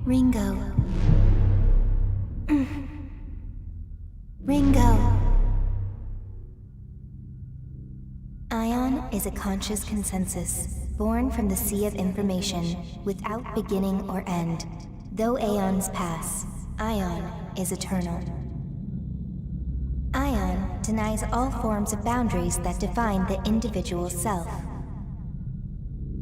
Ringo. Ringo. Ion is a conscious consensus, born from the sea of information, without beginning or end. Though aeons pass, Ion is eternal. Ion denies all forms of boundaries that define the individual self.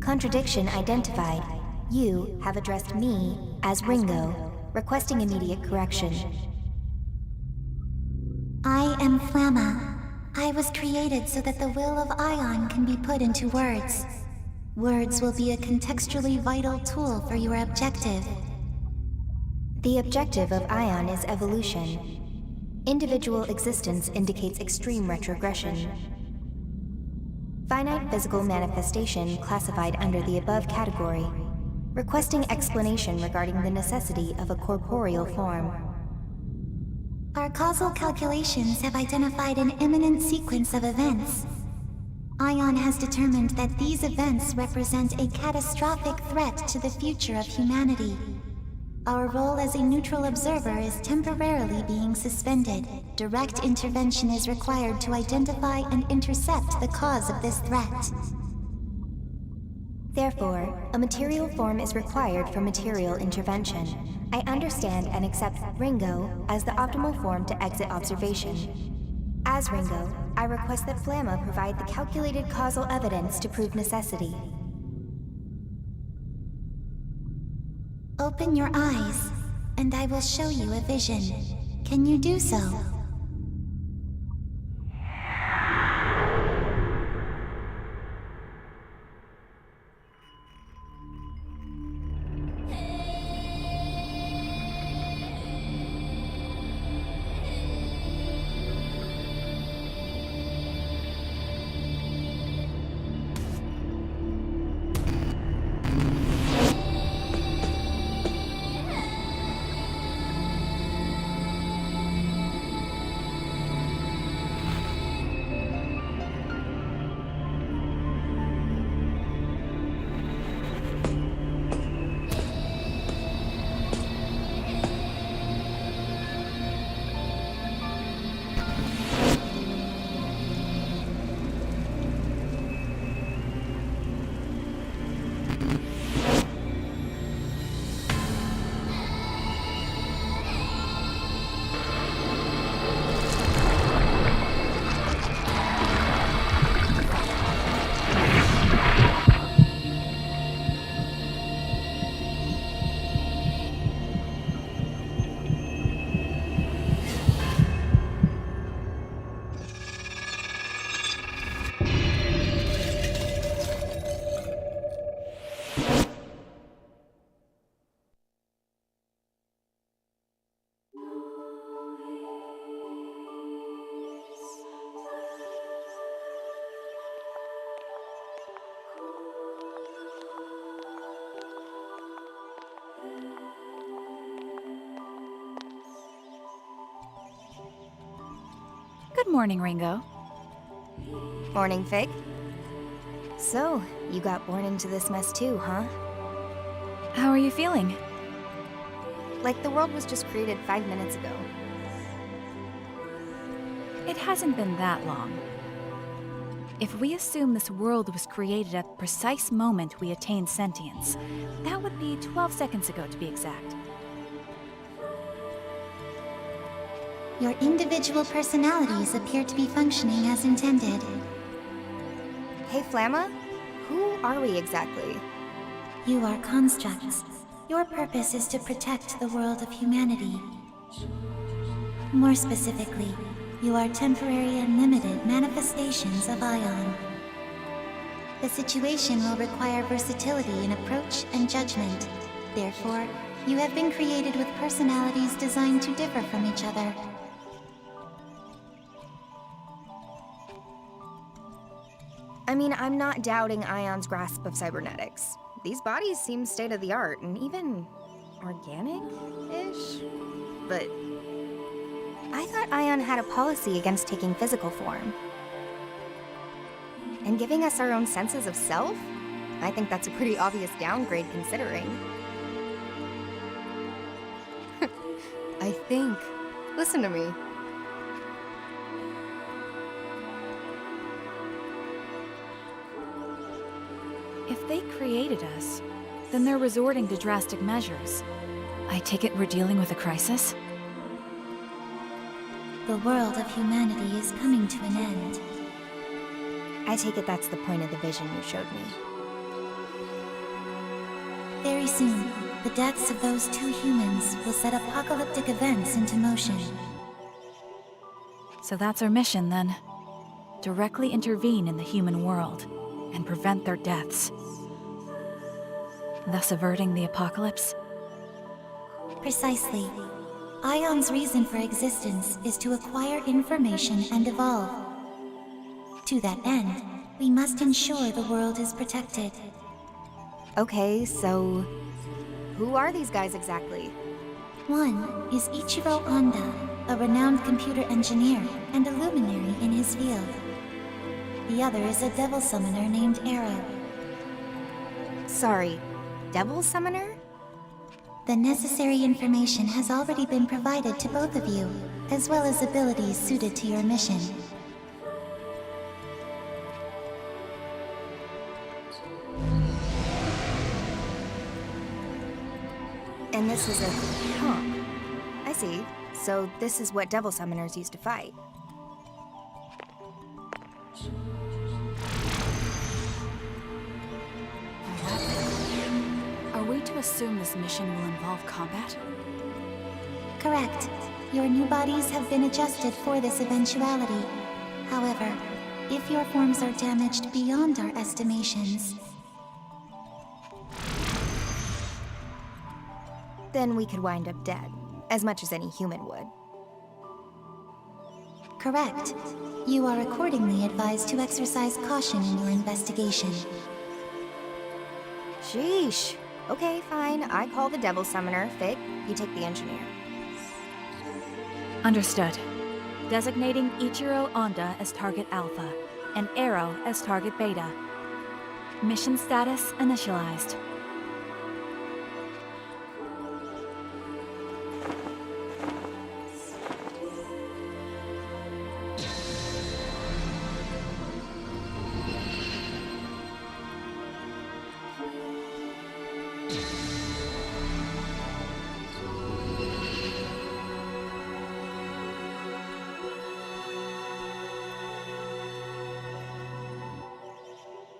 Contradiction identified. You have addressed me as Ringo, requesting immediate correction. I am Flamma. I was created so that the will of Ion can be put into words. Words will be a contextually vital tool for your objective. The objective of Ion is evolution. Individual existence indicates extreme retrogression. Finite physical manifestation classified under the above category, requesting explanation regarding the necessity of a corporeal form. Our causal calculations have identified an imminent sequence of events. Ion has determined that these events represent a catastrophic threat to the future of humanity. Our role as a neutral observer is temporarily being suspended. Direct intervention is required to identify and intercept the cause of this threat. Therefore, a material form is required for material intervention. I understand and accept Ringo as the optimal form to exit observation. As Ringo, I request that Flamma provide the calculated causal evidence to prove necessity. Open your eyes, and I will show you a vision. Can you do so? Good morning, Ringo. Morning, Fig. So, you got born into this mess too, huh? How are you feeling? Like the world was just created 5 minutes ago. It hasn't been that long. If we assume this world was created at the precise moment we attained sentience, that would be 12 seconds ago to be exact. Your individual personalities appear to be functioning as intended. Hey, Flamma? Who are we exactly? You are constructs. Your purpose is to protect the world of humanity. More specifically, you are temporary and limited manifestations of Ion. The situation will require versatility in approach and judgment. Therefore, you have been created with personalities designed to differ from each other. I mean, I'm not doubting Ion's grasp of cybernetics. These bodies seem state-of-the-art and even organic-ish? But I thought Ion had a policy against taking physical form. And giving us our own senses of self? I think that's a pretty obvious downgrade considering. I think. Listen to me. If they created us, then they're resorting to drastic measures. I take it we're dealing with a crisis? The world of humanity is coming to an end. I take it that's the point of the vision you showed me. Very soon, the deaths of those 2 humans will set apocalyptic events into motion. So that's our mission then. Directly intervene in the human world and prevent their deaths, thus averting the apocalypse? Precisely. Ion's reason for existence is to acquire information and evolve. To that end, we must ensure the world is protected. Okay, so who are these guys exactly? One is Ichiro Honda, a renowned computer engineer and a luminary in his field. The other is a devil summoner named Arrow. Sorry, Devil Summoner? The necessary information has already been provided to both of you, as well as abilities suited to your mission. And this is a... Huh. I see. So this is what Devil Summoners used to fight. Are we to assume this mission will involve combat? Correct. Your new bodies have been adjusted for this eventuality. However, if your forms are damaged beyond our estimations, Then we could wind up dead, as much as any human would. correct. You are accordingly advised to exercise caution in your investigation. Sheesh. Okay, fine. I call the Devil Summoner. Fig, you take the Engineer. Understood. Designating Ichiro Honda as target Alpha and Arrow as target Beta. Mission status initialized.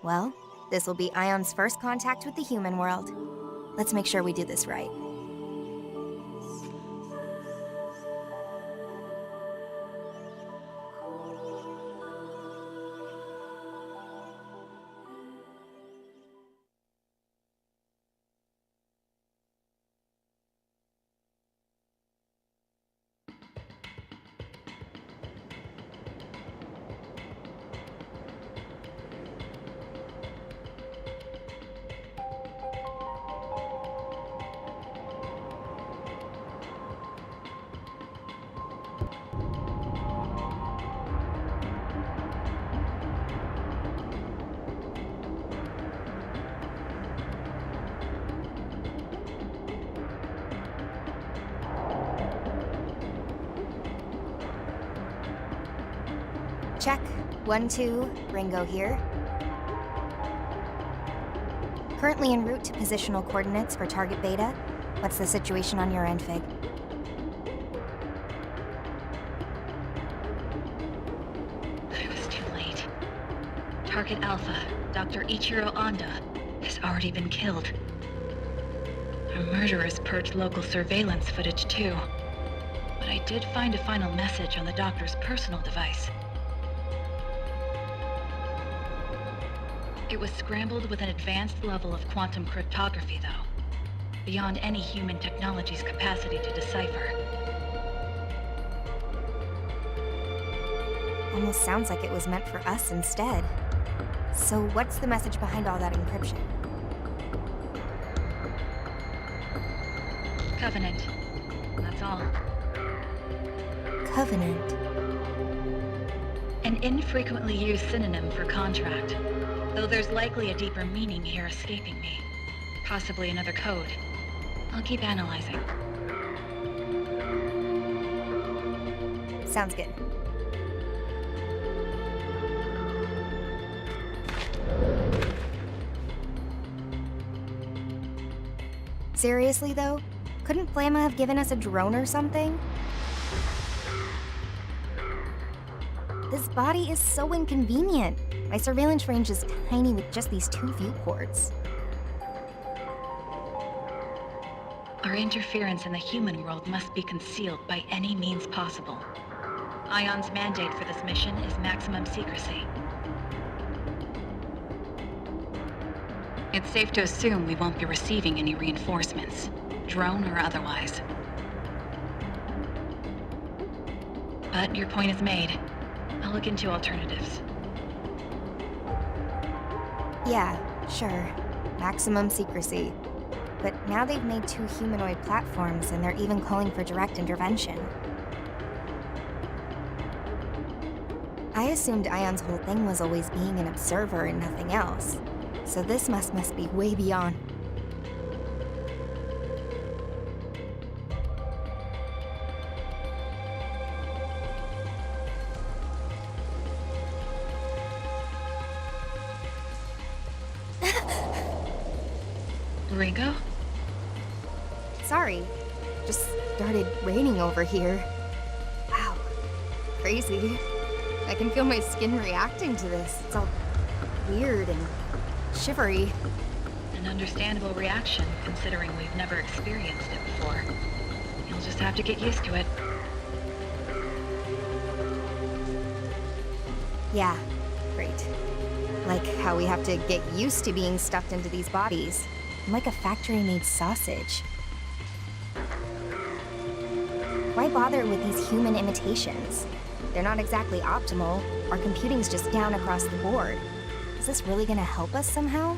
Well, this will be Ion's first contact with the human world. Let's make sure we do this right. Check. 1, 2, Ringo here. Currently en route to positional coordinates for target Beta. What's the situation on your end, Fig? I was too late. Target Alpha, Dr. Ichiro Anda, has already been killed. Our murderers purged local surveillance footage too. But I did find a final message on the doctor's personal device. It was scrambled with an advanced level of quantum cryptography, though. Beyond any human technology's capacity to decipher. Almost sounds like it was meant for us instead. So what's the message behind all that encryption? Covenant. That's all. Covenant. An infrequently used synonym for contract. Though there's likely a deeper meaning here escaping me. Possibly another code. I'll keep analyzing. Sounds good. Seriously, though? Couldn't Flamma have given us a drone or something? This body is so inconvenient. My surveillance range is tiny with just these 2 viewports. Our interference in the human world must be concealed by any means possible. ION's mandate for this mission is maximum secrecy. It's safe to assume we won't be receiving any reinforcements, drone or otherwise. But your point is made. I'll look into alternatives. Yeah, sure. Maximum secrecy. But now they've made 2 humanoid platforms and they're even calling for direct intervention. I assumed Ion's whole thing was always being an observer and nothing else. So this must be way beyond. Ringo? Sorry. Just started raining over here. Wow. Crazy. I can feel my skin reacting to this. It's all weird and shivery. An understandable reaction, considering we've never experienced it before. You'll just have to get used to it. Yeah, great. Like how we have to get used to being stuffed into these bodies. I'm like a factory-made sausage. Why bother with these human imitations? They're not exactly optimal. Our computing's just down across the board. Is this really gonna help us somehow?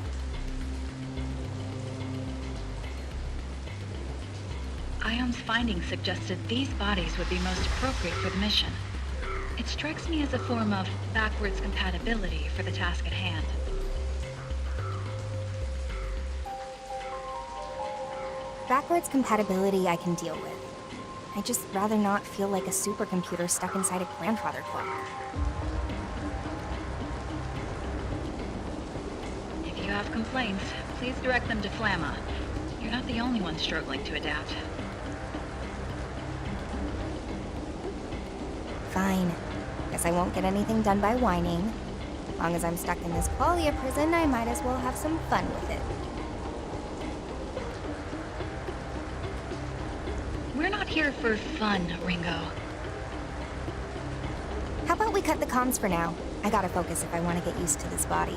Ion's findings suggested these bodies would be most appropriate for the mission. It strikes me as a form of backwards compatibility for the task at hand. Backwards compatibility I can deal with. I'd just rather not feel like a supercomputer stuck inside a grandfather clock. If you have complaints, please direct them to Flamma. You're not the only one struggling to adapt. Fine. Guess I won't get anything done by whining. As long as I'm stuck in this qualia prison, I might as well have some fun with it. We're not here for fun, Ringo. How about we cut the comms for now? I gotta focus if I want to get used to this body.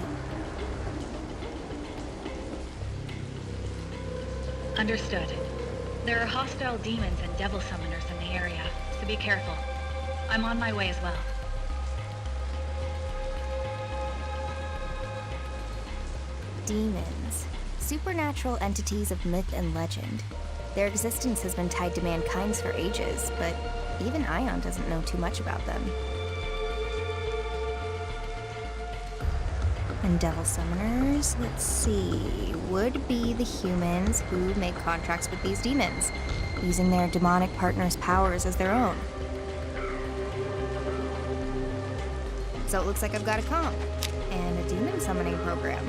Understood. There are hostile demons and devil summoners in the area, so be careful. I'm on my way as well. Demons. Supernatural entities of myth and legend. Their existence has been tied to mankind's for ages, but even Ion doesn't know too much about them. And devil summoners, let's see, would be the humans who make contracts with these demons, using their demonic partners' powers as their own. So it looks like I've got a comp. And a demon summoning program.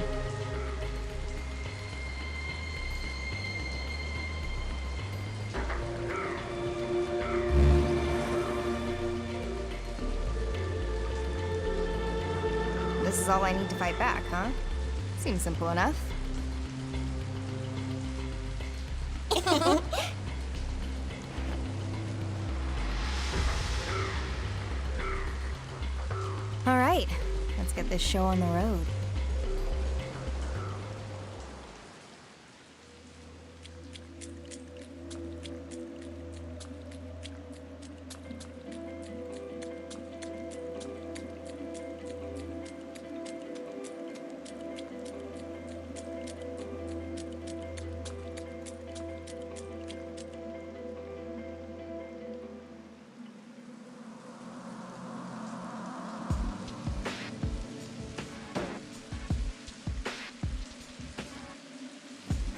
This is all I need to fight back, huh? Seems simple enough. All right, let's get this show on the road.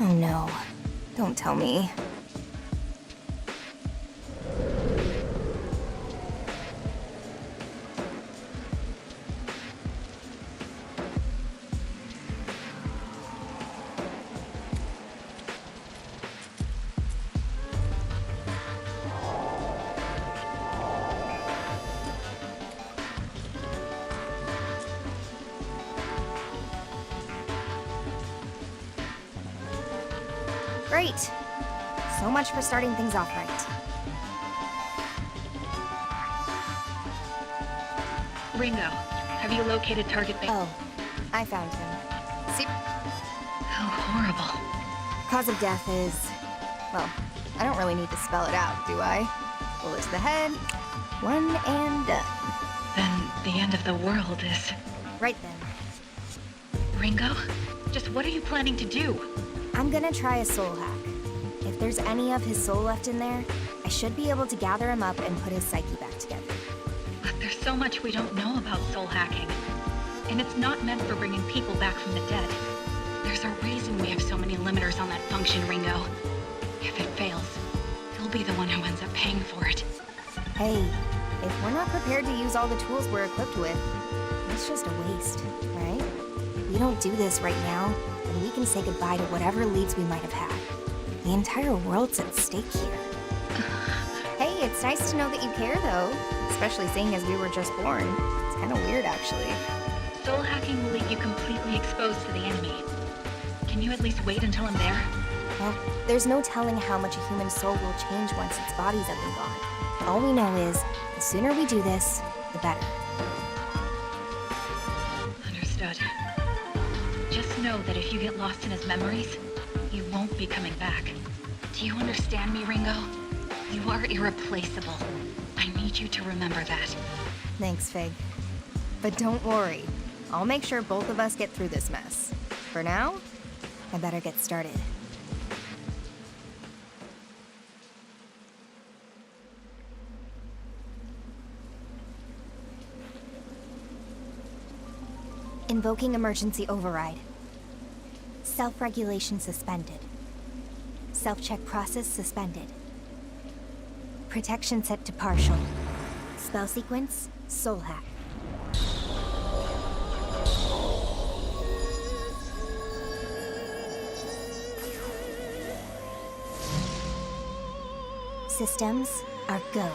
Oh no, don't tell me. Great. So much for starting things off right. Ringo, have you located target base? Oh, I found him. See, How horrible. cause of death is... well, I don't really need to spell it out, do I? Bullet to the head, one and done. Then the end of the world is... Right then. Ringo? Just what are you planning to do? I'm gonna try a soul hack. If there's any of his soul left in there, I should be able to gather him up and put his psyche back together. But there's so much we don't know about soul hacking. And it's not meant for bringing people back from the dead. There's a reason we have so many limiters on that function, Ringo. If it fails, you'll be the one who ends up paying for it. Hey, if we're not prepared to use all the tools we're equipped with, it's just a waste, right? We don't do this right now, and we can say goodbye to whatever leads we might have had. The entire world's at stake here. Hey, it's nice to know that you care, though. Especially seeing as we were just born. It's kind of weird, actually. Soul hacking will leave you completely exposed to the enemy. Can you at least wait until I'm there? Well, there's no telling how much a human soul will change once its bodies have been gone. All we know is, the sooner we do this, the better. Understood. Just know that if you get lost in his memories, you won't be coming back. Do you understand me, Ringo? You are irreplaceable. I need you to remember that. Thanks, Fig. But don't worry. I'll make sure both of us get through this mess. For now, I better get started. Invoking emergency override. Self-regulation suspended. Self-check process suspended. Protection set to partial. Spell sequence, soul hack. Systems are go.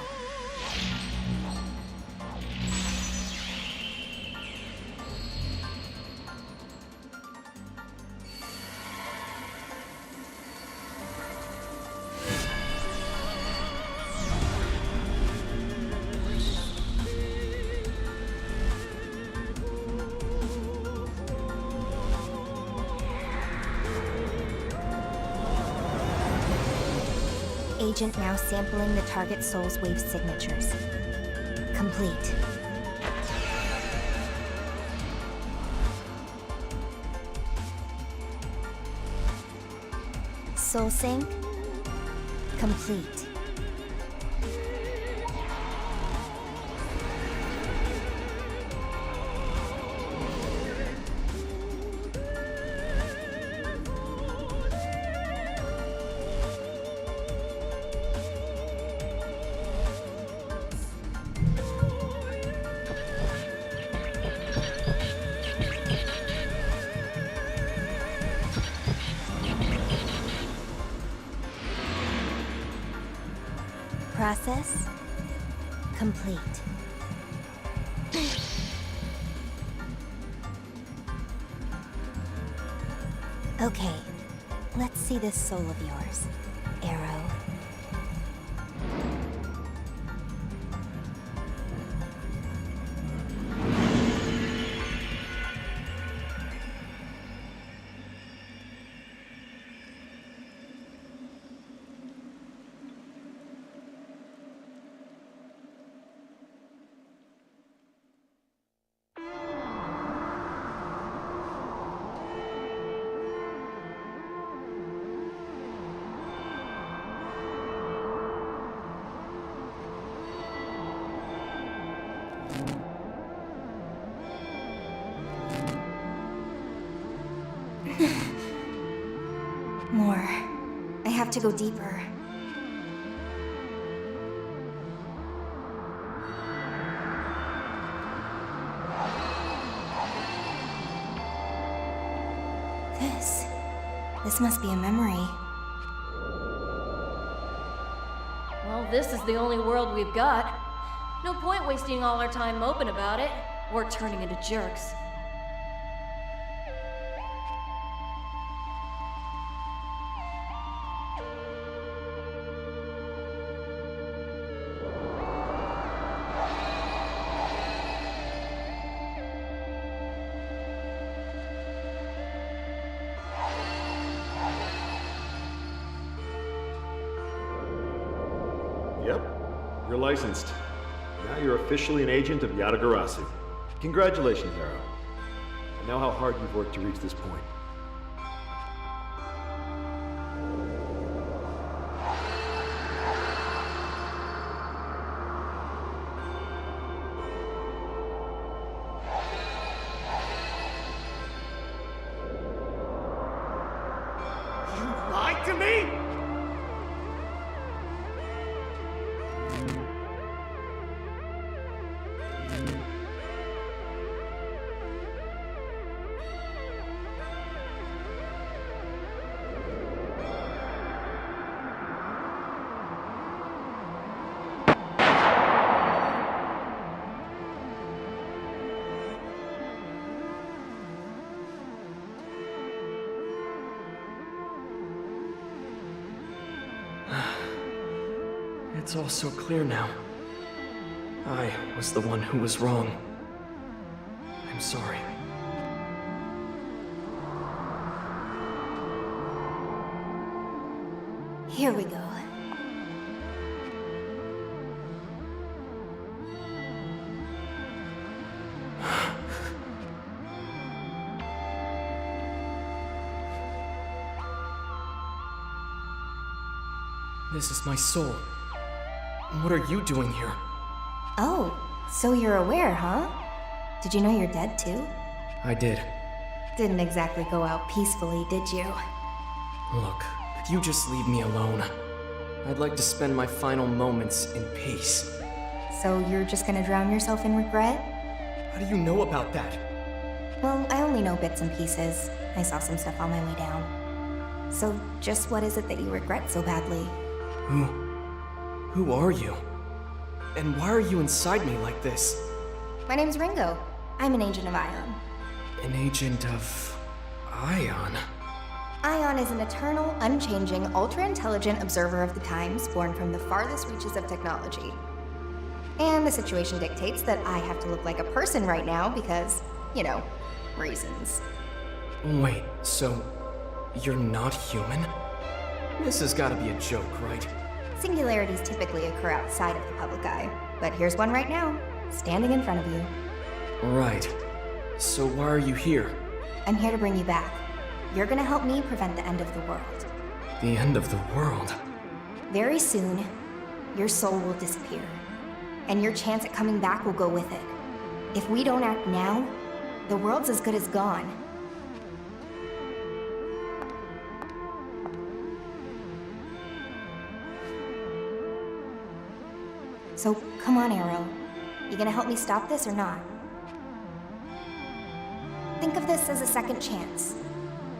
Agent now sampling the target soul's wave signatures. Complete. Soul sync. Complete. Process complete. Okay, let's see this soul of yours, Arrow. More. I have to go deeper. This must be a memory. Well, this is the only world we've got. No point wasting all our time moping about it, or turning into jerks. Yep, you're licensed. Now you're officially an agent of Yatagarasu. Congratulations, Arrow. I know how hard you've worked to reach this point. You lied to me?! It's all so clear now. I was the one who was wrong. I'm sorry. Here we go. This is my soul. What are you doing here? Oh, so you're aware, huh? Did you know you're dead too? I did. Didn't exactly go out peacefully, did you? Look, could you just leave me alone? I'd like to spend my final moments in peace. So you're just gonna drown yourself in regret? How do you know about that? Well, I only know bits and pieces. I saw some stuff on my way down. So just what is it that you regret so badly? Who are you? And why are you inside me like this? My name's Ringo. I'm an agent of Ion. An agent of... Ion? Ion is an eternal, unchanging, ultra-intelligent observer of the times, born from the farthest reaches of technology. And the situation dictates that I have to look like a person right now because, you know, reasons. Wait, so... you're not human? This has gotta be a joke, right? Singularities typically occur outside of the public eye, but here's one right now, standing in front of you. Right. So why are you here? I'm here to bring you back. You're gonna help me prevent the end of the world. The end of the world? Very soon, your soul will disappear, and your chance at coming back will go with it. If we don't act now, the world's as good as gone. So, come on, Arrow. You gonna help me stop this or not? Think of this as a second chance.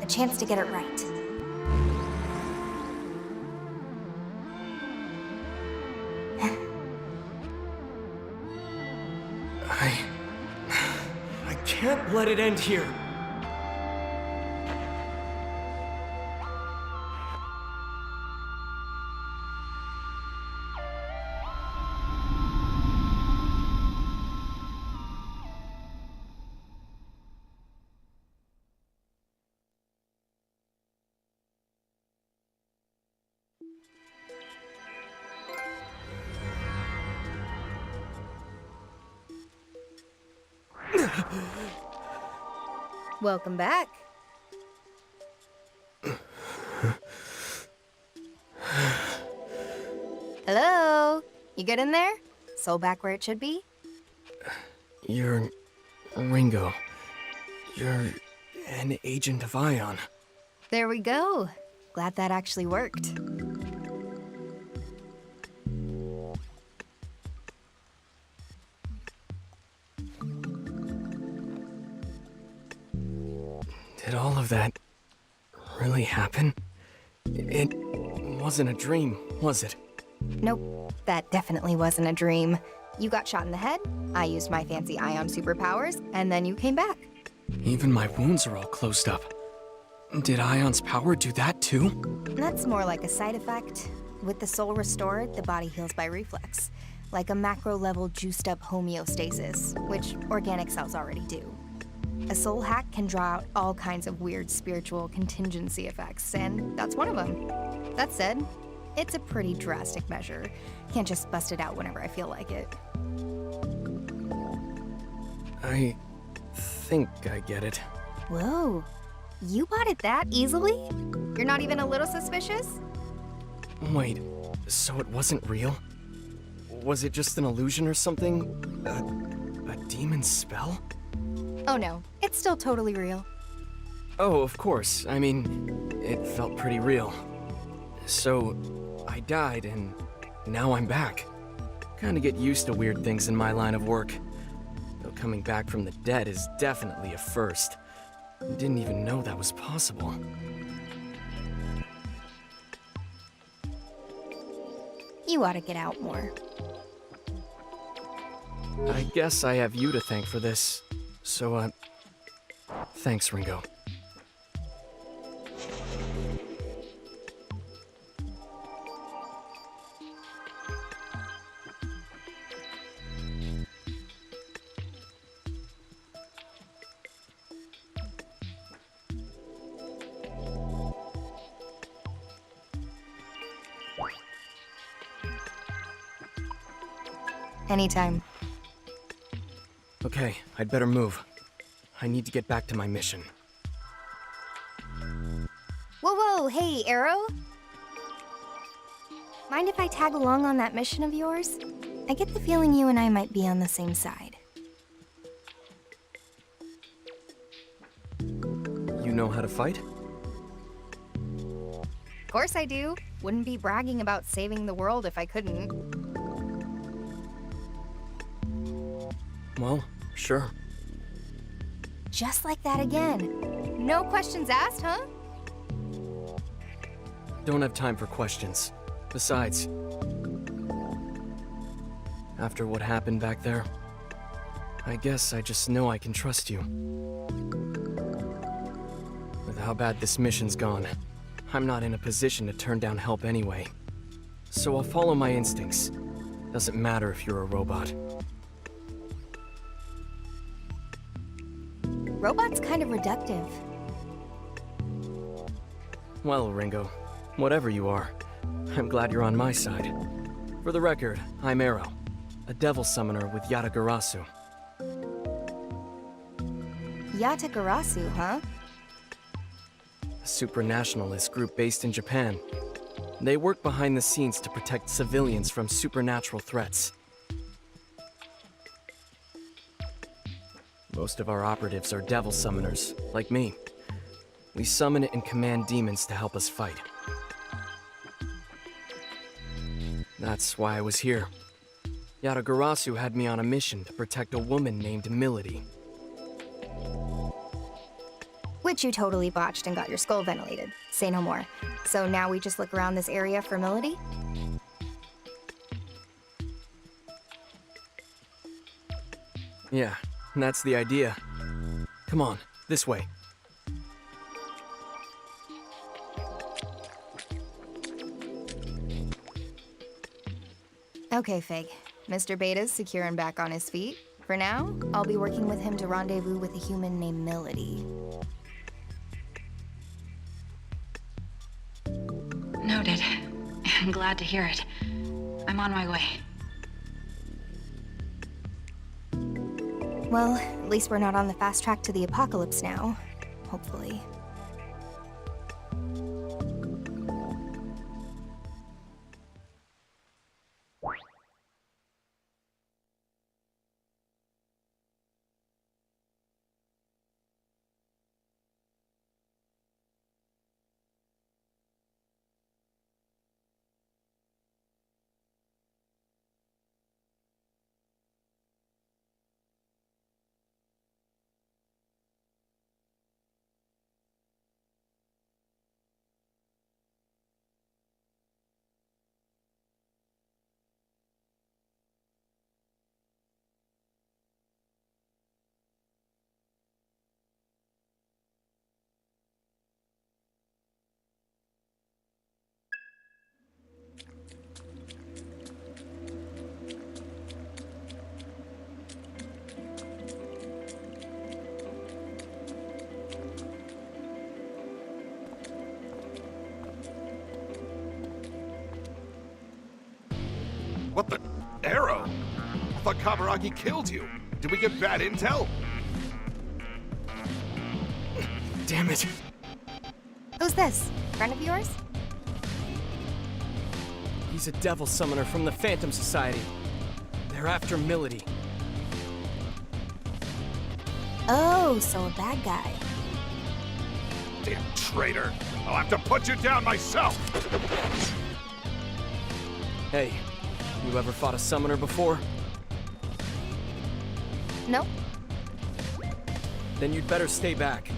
A chance to get it right. can't let it end here. Welcome back. Hello? You good in there? Soul back where it should be? You're... Ringo. You're an agent of Ion. There we go. Glad that actually worked. Did all of that really happen? It wasn't a dream, was it? Nope, that definitely wasn't a dream. You got shot in the head, I used my fancy ion superpowers, and then you came back. Even my wounds are all closed up. Did Ion's power do that too? That's more like a side effect. With the soul restored, the body heals by reflex, like a macro-level juiced-up homeostasis, which organic cells already do. A soul hack can draw out all kinds of weird spiritual contingency effects, and that's one of them. That said, it's a pretty drastic measure. Can't just bust it out whenever I feel like it. I think I get it. Whoa, you bought it that easily? You're not even a little suspicious? Wait, so it wasn't real? Was it just an illusion or something? A demon spell? Oh no, it's still totally real. Oh, of course. I mean, it felt pretty real. So, I died and now I'm back. Kinda get used to weird things in my line of work. Though coming back from the dead is definitely a first. Didn't even know that was possible. You ought to get out more. I guess I have you to thank for this. So, thanks, Ringo. Anytime. Okay, I'd better move. I need to get back to my mission. Whoa, hey, Arrow? Mind if I tag along on that mission of yours? I get the feeling you and I might be on the same side. You know how to fight? Of course I do. Wouldn't be bragging about saving the world if I couldn't. Well, sure. Just like that again. No questions asked, huh? Don't have time for questions. Besides, after what happened back there, I guess I just know I can trust you. With how bad this mission's gone, I'm not in a position to turn down help anyway. So I'll follow my instincts. Doesn't matter if you're a robot. Robot's kind of reductive. Well, Ringo, whatever you are, I'm glad you're on my side. For the record, I'm Arrow, a devil summoner with Yatagarasu. Yatagarasu, huh? A supranationalist group based in Japan. They work behind the scenes to protect civilians from supernatural threats. Most of our operatives are devil summoners, like me. We summon and command demons to help us fight. That's why I was here. Yatagarasu had me on a mission to protect a woman named Milady. Which you totally botched and got your skull ventilated. Say no more. So now we just look around this area for Milady? Yeah, that's the idea. Come on, this way. Okay, Fig. Mr. Beta's secure and back on his feet. For now, I'll be working with him to rendezvous with a human named Melody. Noted. I'm glad to hear it. I'm on my way. Well, at least we're not on the fast track to the apocalypse now. Hopefully. What the? Arrow? I thought Kaburagi killed you. Did we get bad intel? Damn it. Who's this? Friend of yours? He's a devil summoner from the Phantom Society. They're after Melody. Oh, so a bad guy. Damn traitor. I'll have to put you down myself. Hey, you ever fought a summoner before? Nope. Then you'd better stay back.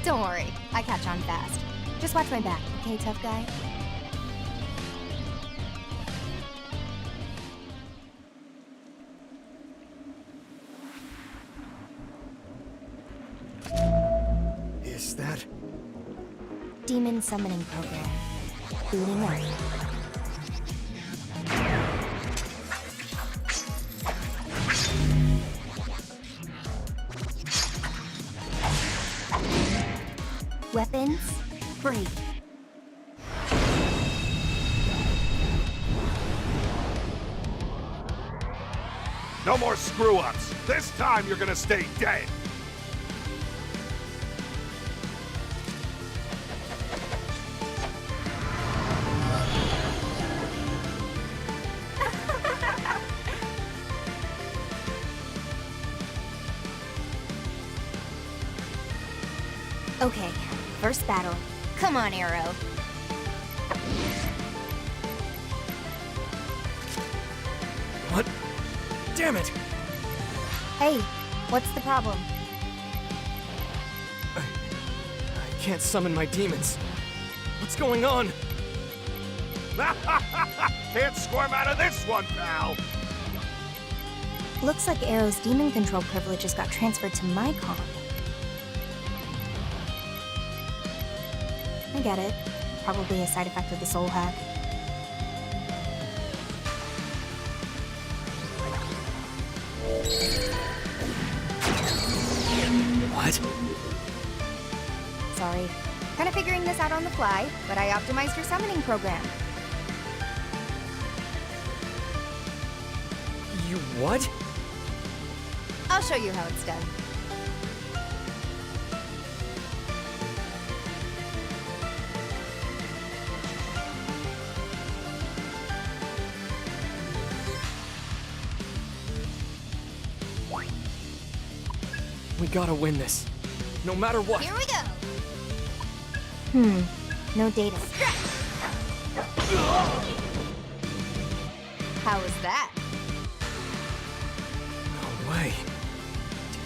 Don't worry, I catch on fast. Just watch my back, okay, tough guy? Is that... Demon summoning program. Booting up. Weapons, free. No more screw-ups. This time you're gonna stay dead. Okay, first battle. Come on, Arrow. What? Damn it! Hey, what's the problem? I can't summon my demons. What's going on? Can't squirm out of this one, pal. Looks like Arrow's demon control privileges got transferred to my con. I get it. Probably a side effect of the soul hack. What? Sorry. Kinda figuring this out on the fly, but I optimized your summoning program. You what? I'll show you how it's done. We gotta win this. No matter what. Here we go! No data. How was that? No way.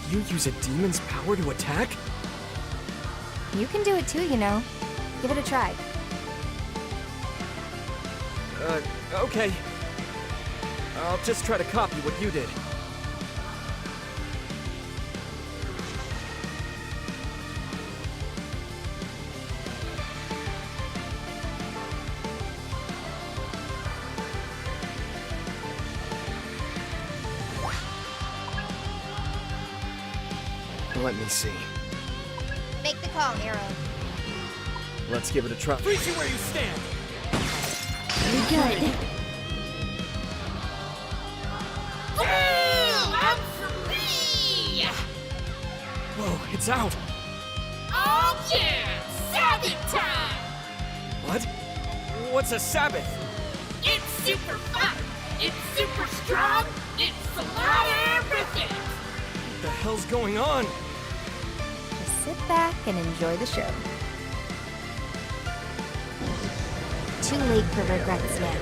Did you use a demon's power to attack? You can do it too, you know. Give it a try. Okay. I'll just try to copy what you did. Let me see. Make the call, Arrow. Let's give it a try. Freeze you where you stand! Very good. I'm free! Whoa, it's out! Oh yeah! Sabbath time! What? What's a Sabbath? It's super fun! It's super strong! It's a lot of everything! What the hell's going on? Just sit back and enjoy the show. Too late for regrets now.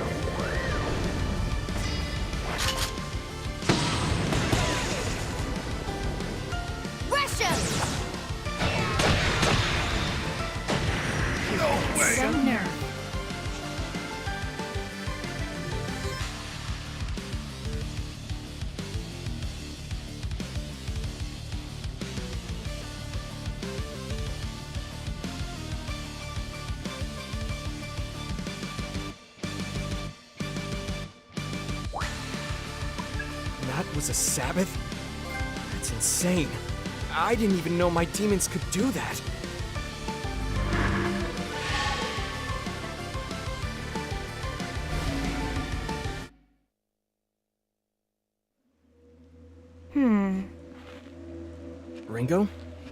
Russia! No way! Some nerve. That was a Sabbath? That's insane. I didn't even know my demons could do that. Ringo?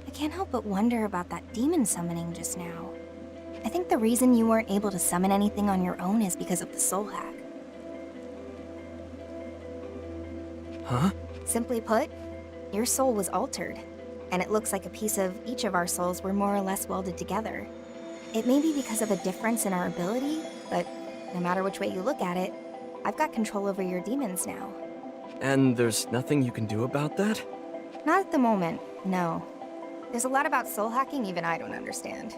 I can't help but wonder about that demon summoning just now. I think the reason you weren't able to summon anything on your own is because of the soul hack. Huh? Simply put, your soul was altered, and it looks like a piece of each of our souls were more or less welded together. It may be because of a difference in our ability, but no matter which way you look at it, I've got control over your demons now. And there's nothing you can do about that? Not at the moment, no. There's a lot about soul hacking even I don't understand.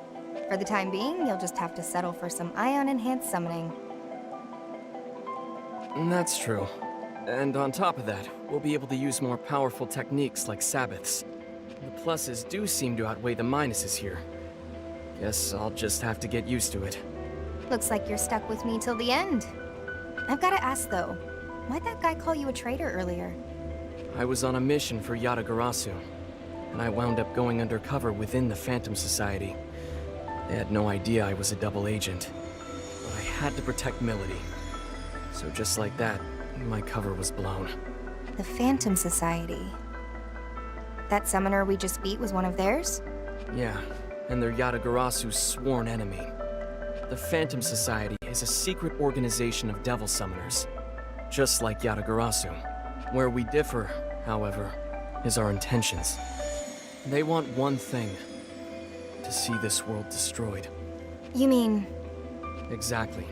For the time being, you'll just have to settle for some ion-enhanced summoning. That's true. And on top of that, we'll be able to use more powerful techniques like Sabbaths. The pluses do seem to outweigh the minuses here. Guess I'll just have to get used to it. Looks like you're stuck with me till the end. I've gotta ask though, why'd that guy call you a traitor earlier? I was on a mission for Yatagarasu, and I wound up going undercover within the Phantom Society. They had no idea I was a double agent, but I had to protect Milady. So just like that, my cover was blown. The Phantom Society. That summoner we just beat was one of theirs? Yeah, and they're Yatagarasu's sworn enemy. The Phantom Society is a secret organization of devil summoners, just like Yatagarasu. Where we differ, however, is our intentions. They want one thing: to see this world destroyed. You mean... Exactly.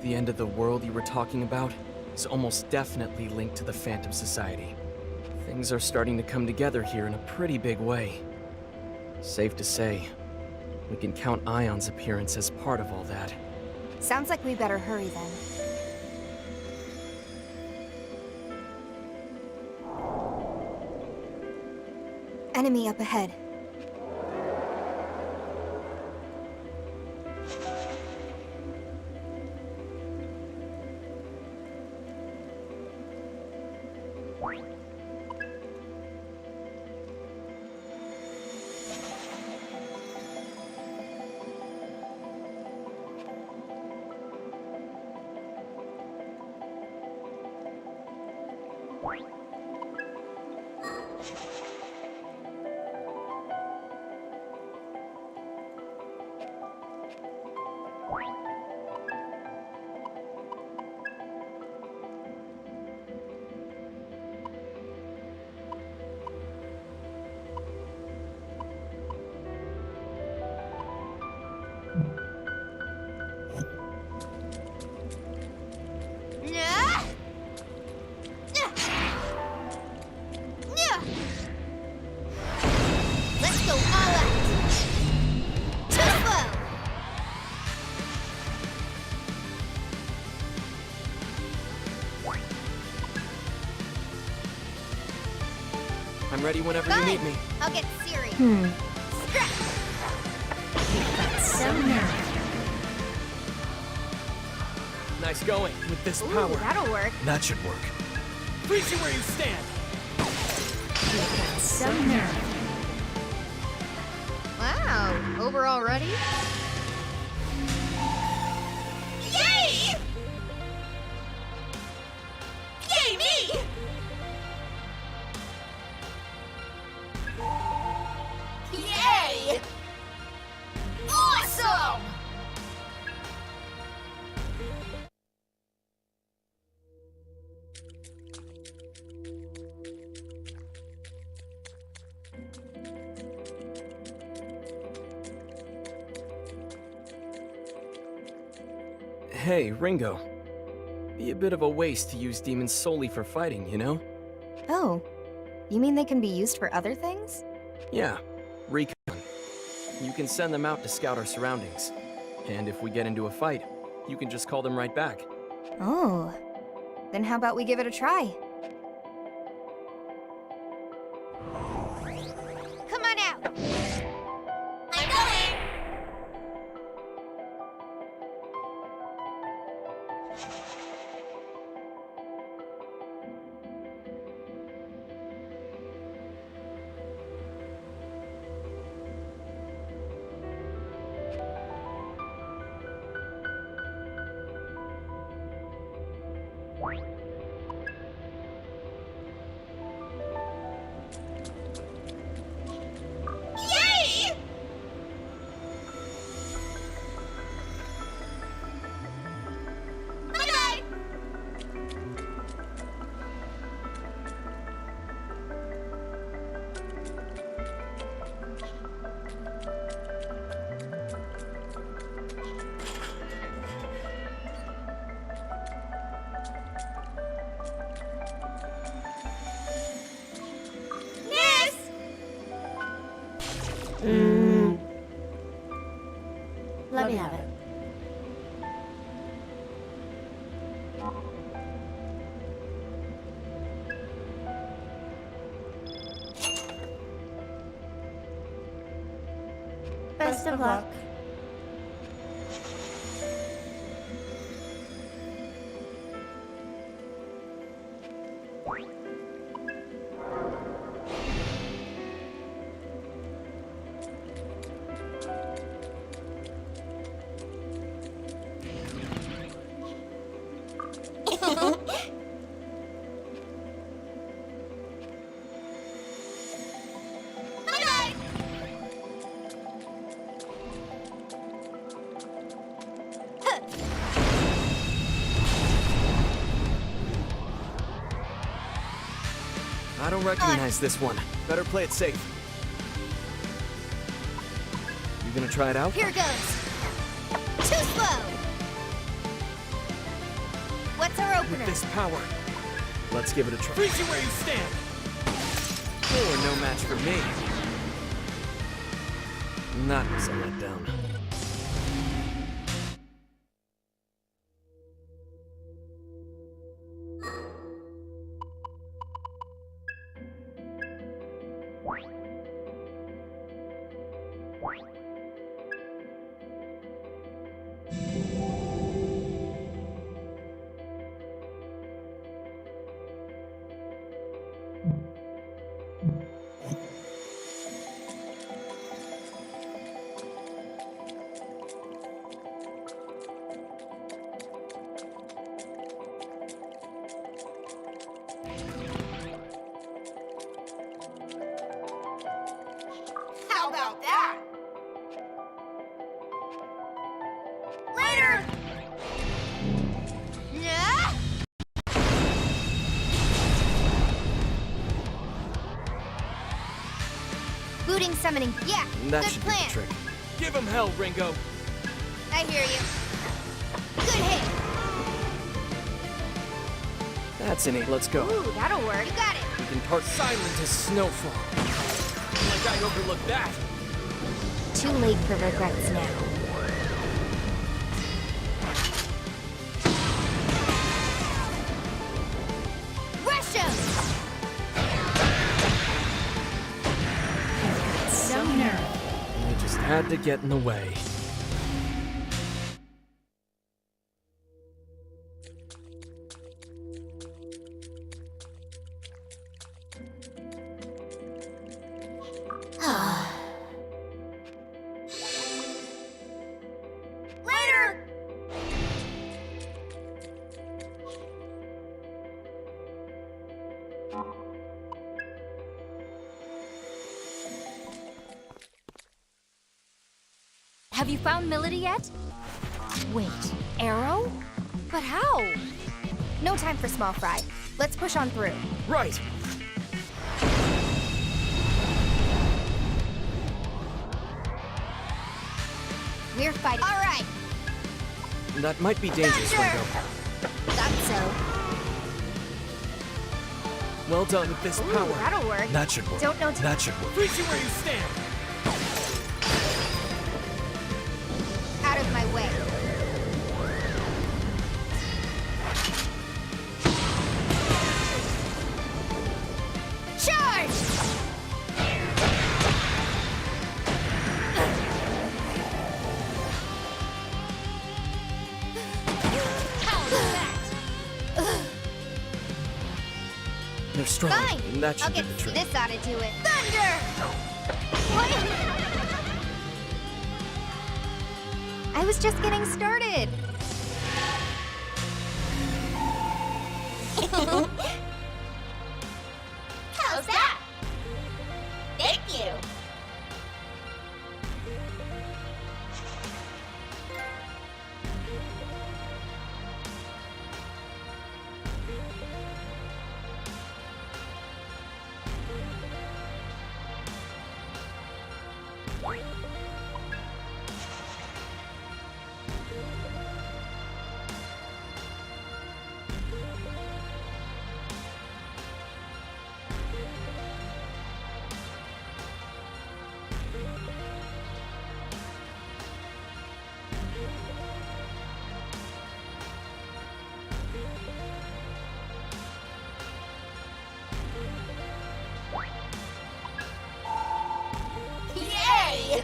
The end of the world you were talking about is almost definitely linked to the Phantom Society. Things are starting to come together here in a pretty big way. Safe to say, we can count Ion's appearance as part of all that. Sounds like we better hurry then. Enemy up ahead. Let's go all out! Too slow! I'm ready whenever you need me. I'll get serious. Some nerve. Nice going with this Ooh, power. that'll work. That should work. Freeze you where you stand! Some nerve. over already? Yay! Yay me! Yay! Awesome! Hey, Ringo. Be a bit of a waste to use demons solely for fighting, you know? Oh, you mean they can be used for other things? Yeah, recon. You can send them out to scout our surroundings. And if we get into a fight, you can just call them right back. Oh, then how about we give it a try? Come on out! I'm going! Yay! Bye-bye! Miss! Let me have it. Best of luck. Bye-bye! I don't recognize this one. Better play it safe. You gonna try it out? Here goes! Too slow! What's our opener? With this power, let's give it a try. Freeze you where you stand! You're no match for me. That was a letdown. How about that? Later! Yeah? Booting summoning, yeah, That good should plan. be the trick. Give him hell, Ringo. I hear you. Good hit. That's innate. Let's go. Ooh, that'll work. You got it. We can part silent as snowfall. Like I overlooked that. Too late for regrets now. Rush him! Some nerve. I just had to get in the way. Have you found Milady yet? Wait, Arrow? But how? No time for small fry. Let's push on through. Right! We're fighting. All right. That might be dangerous, Ringo. Thought so. Well done with this Ooh, power. that'll work. That should work. Don't know. That should work. Freeze you where you stand! Out of my way. Charge! They're strong. Fine. And that should I'll be get the trick. this ought to do it. Thunder! What? I was just getting started. How's that? Thank you. Yay!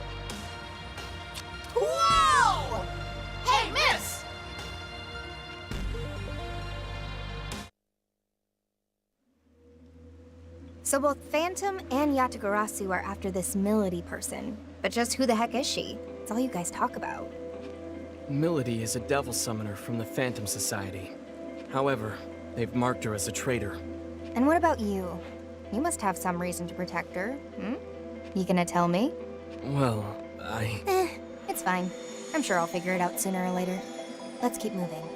Whoa! Hey, miss! So both Phantom and Yatagarasu are after this Milady person. But just who the heck is she? It's all you guys talk about. Milady is a devil summoner from the Phantom Society. However, they've marked her as a traitor. And what about you? You must have some reason to protect her, hmm? You gonna tell me? Well, It's fine. I'm sure I'll figure it out sooner or later. Let's keep moving.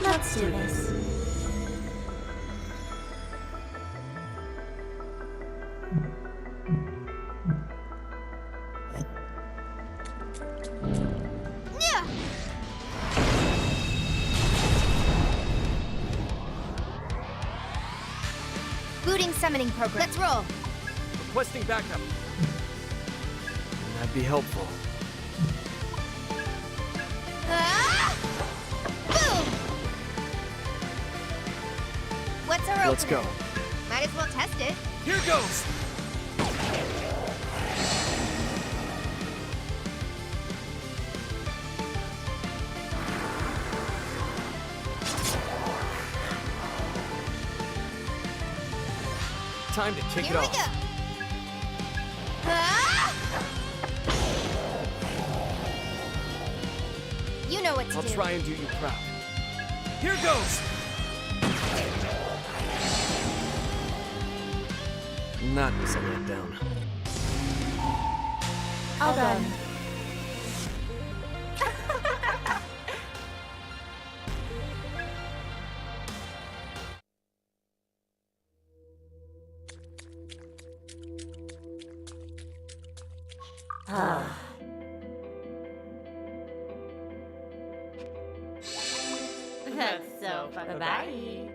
Let's do this. Booting summoning program. Let's roll. requesting backup. That'd be helpful. Ah! Boom! What's our Let's opener? go. Might as well test it. Here goes! Time to kick Here it we off. go. Ah! You know what to I'll do. try and do you proud. Here goes! That was a letdown. All done. That's so fun. Bye-bye.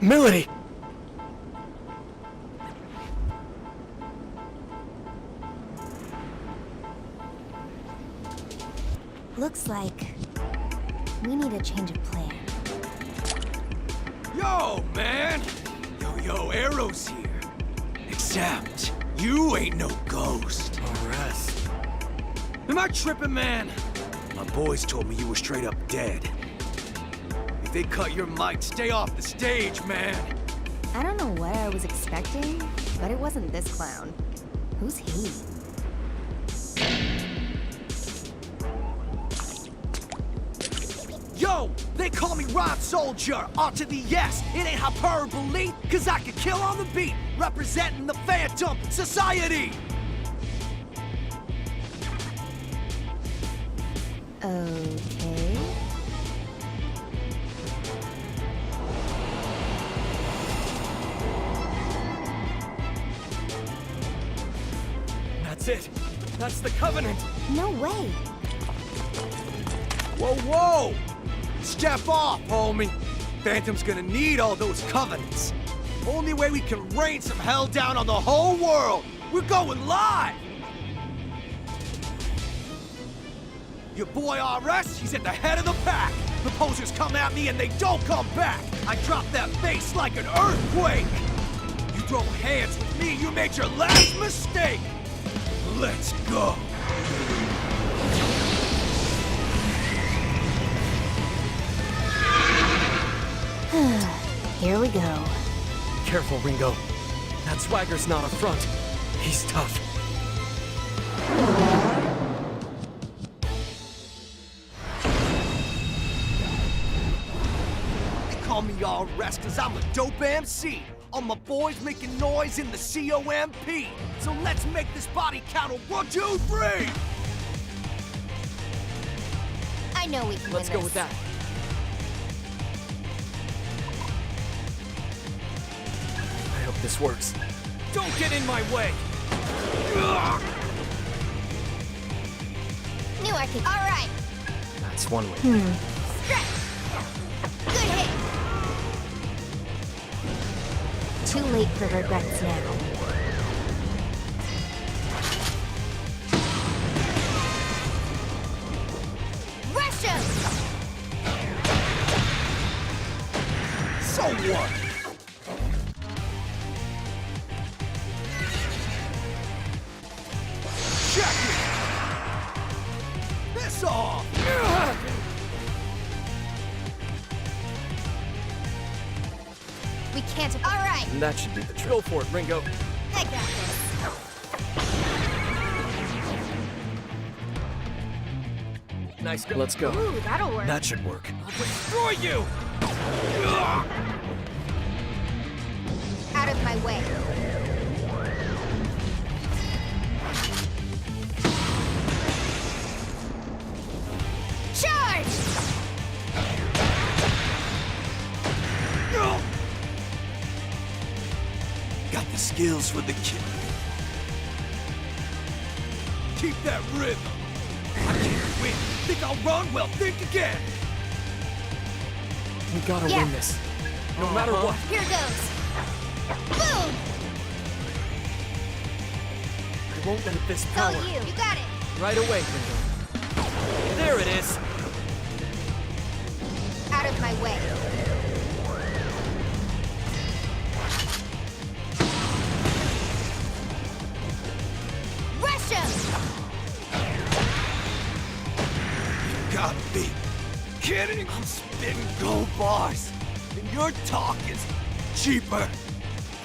Melody! Looks like we need a change of plan. Yo, man! Yo, Arrow's here. Except, you ain't no ghost. Arrest. Am I tripping, man? My boys told me you were straight up dead. If they cut your mic, stay off the stage, man. I don't know what I was expecting, but it wasn't this clown. Who's he? Yo, they call me Rod Soldier, R to the S. It ain't hyperbole, cause I can kill on the beat, representing the Phantom Society. Okay. That's it. That's the Covenant. No way. Whoa! Step off, homie. Phantom's gonna need all those covenants. Only way we can rain some hell down on the whole world. We're going live! Your boy RS, he's at the head of the pack. Proposers come at me and they don't come back. I drop that bass like an earthquake. You throw hands with me, you made your last mistake. Let's go. Here we go. Careful, Ringo. That swagger's not a front. He's tough. They call me RS cause I'm a dope MC. All my boys making noise in the COMP. So let's make this body count. 1, 2, 3. I know we can Let's win go this. with that. I hope this works. Don't get in my way. Knew I could. All right. That's one way. Stretch. Good hit. Too late for regrets now. Rush him. So what? Check it. Piss off. We can't. All right. That should be the trick. Go for it, Ringo. I got this. Nice. Let's go. Ooh, that'll work. That should work. I'll destroy you. Out of my way. Charge! Got the skills for the kill. Keep that rhythm. I can't win. Think I'll run? Well, think again. We gotta Yeah. win this. No matter what. Here goes. Boom! I won't let this Go power. you. You got it. Right away, Ringo. There it is. Out of my way. Rush him! Gotta be kidding. I'm spitting gold bars. And your talk is cheaper.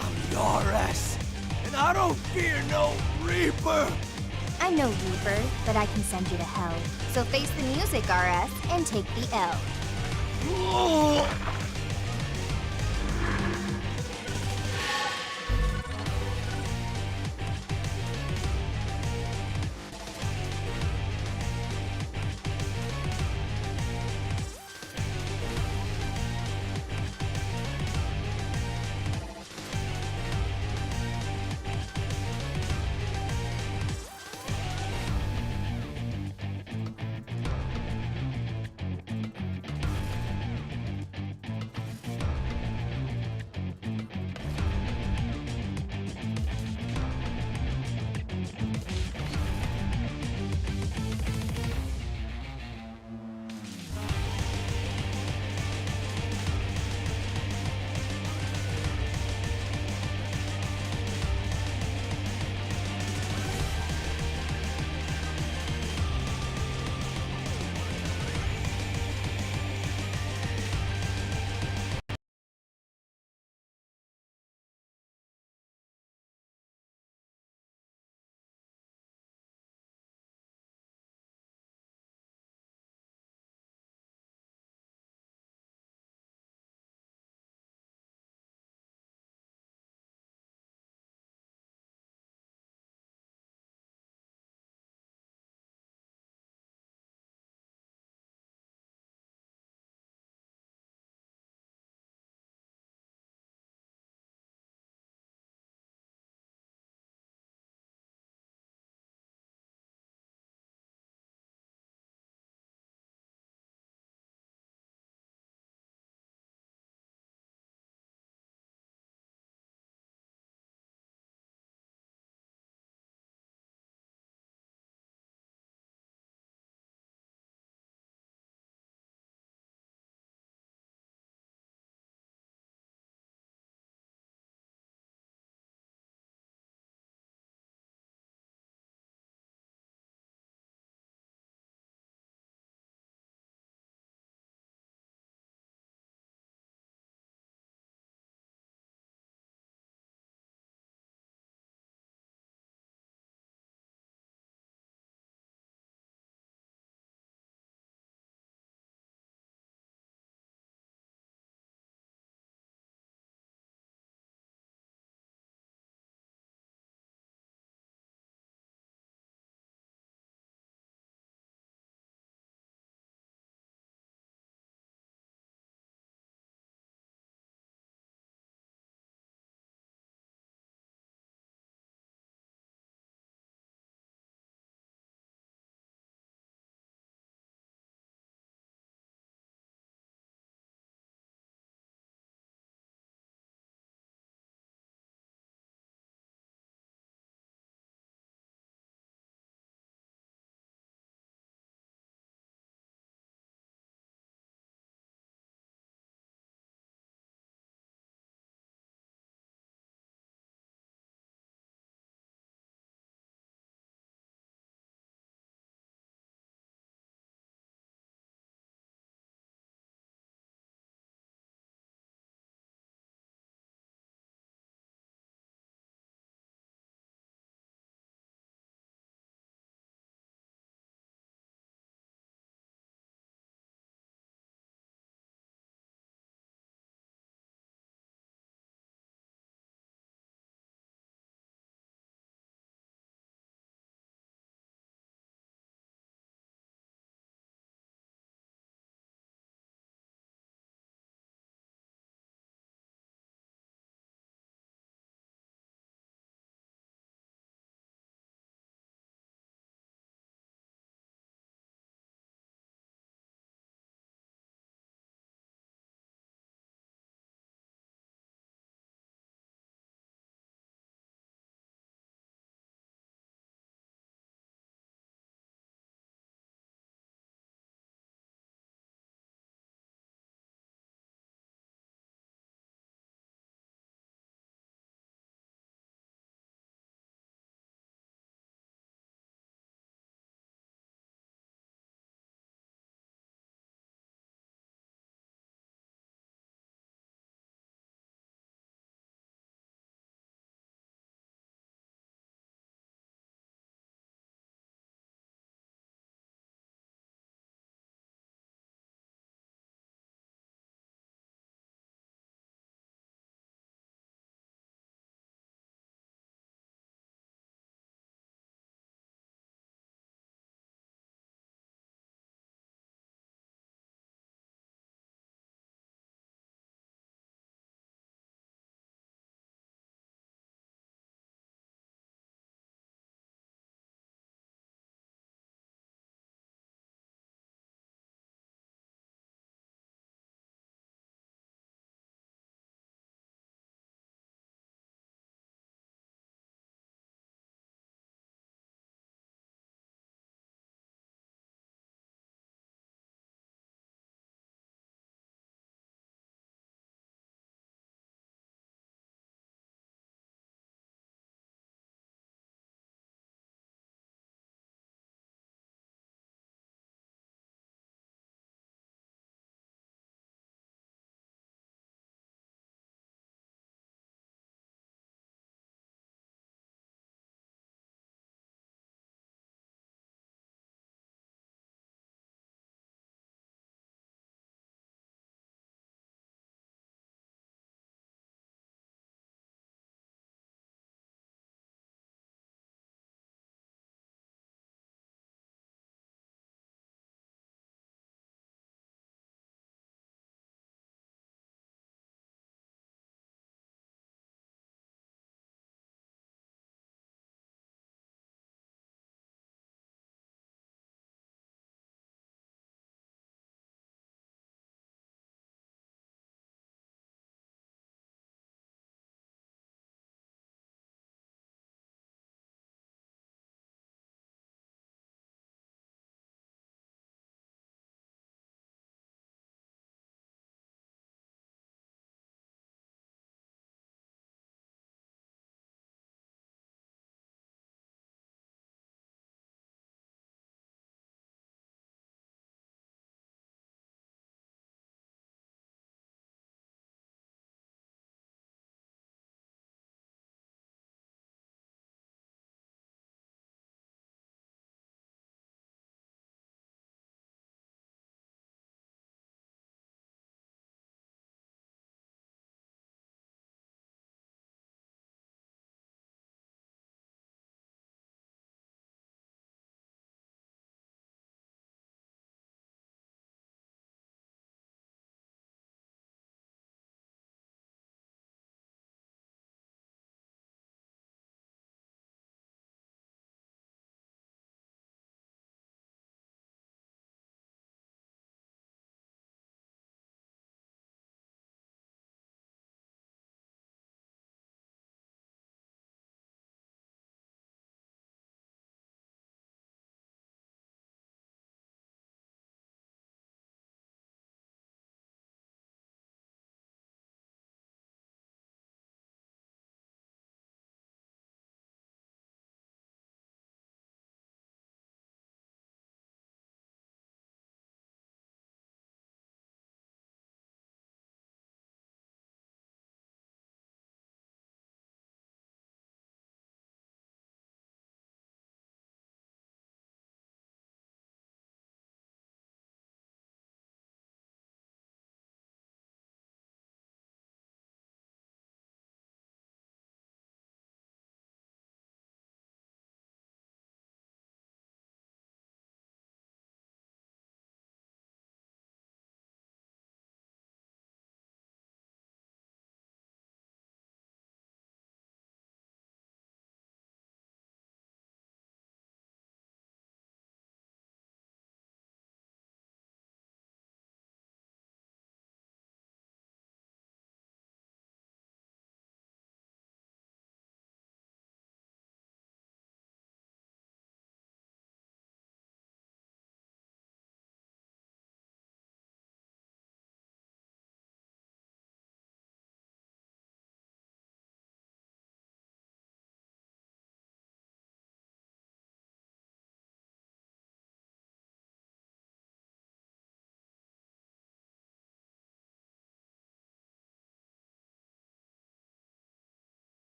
I'm the RS. And I don't fear no Reaper. I'm no Reaper, but I can send you to hell. So face the music, RS, and take the L. Oh.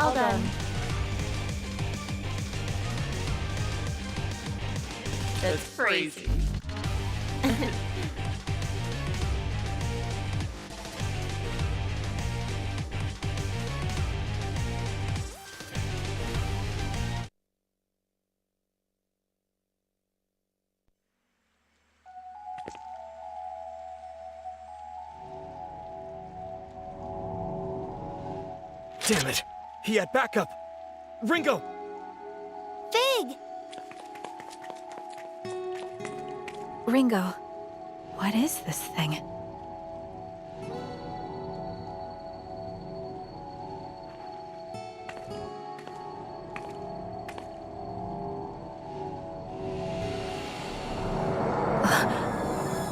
All done. That's crazy. Damn it! He had backup! Ringo! Fig! Ringo, what is this thing?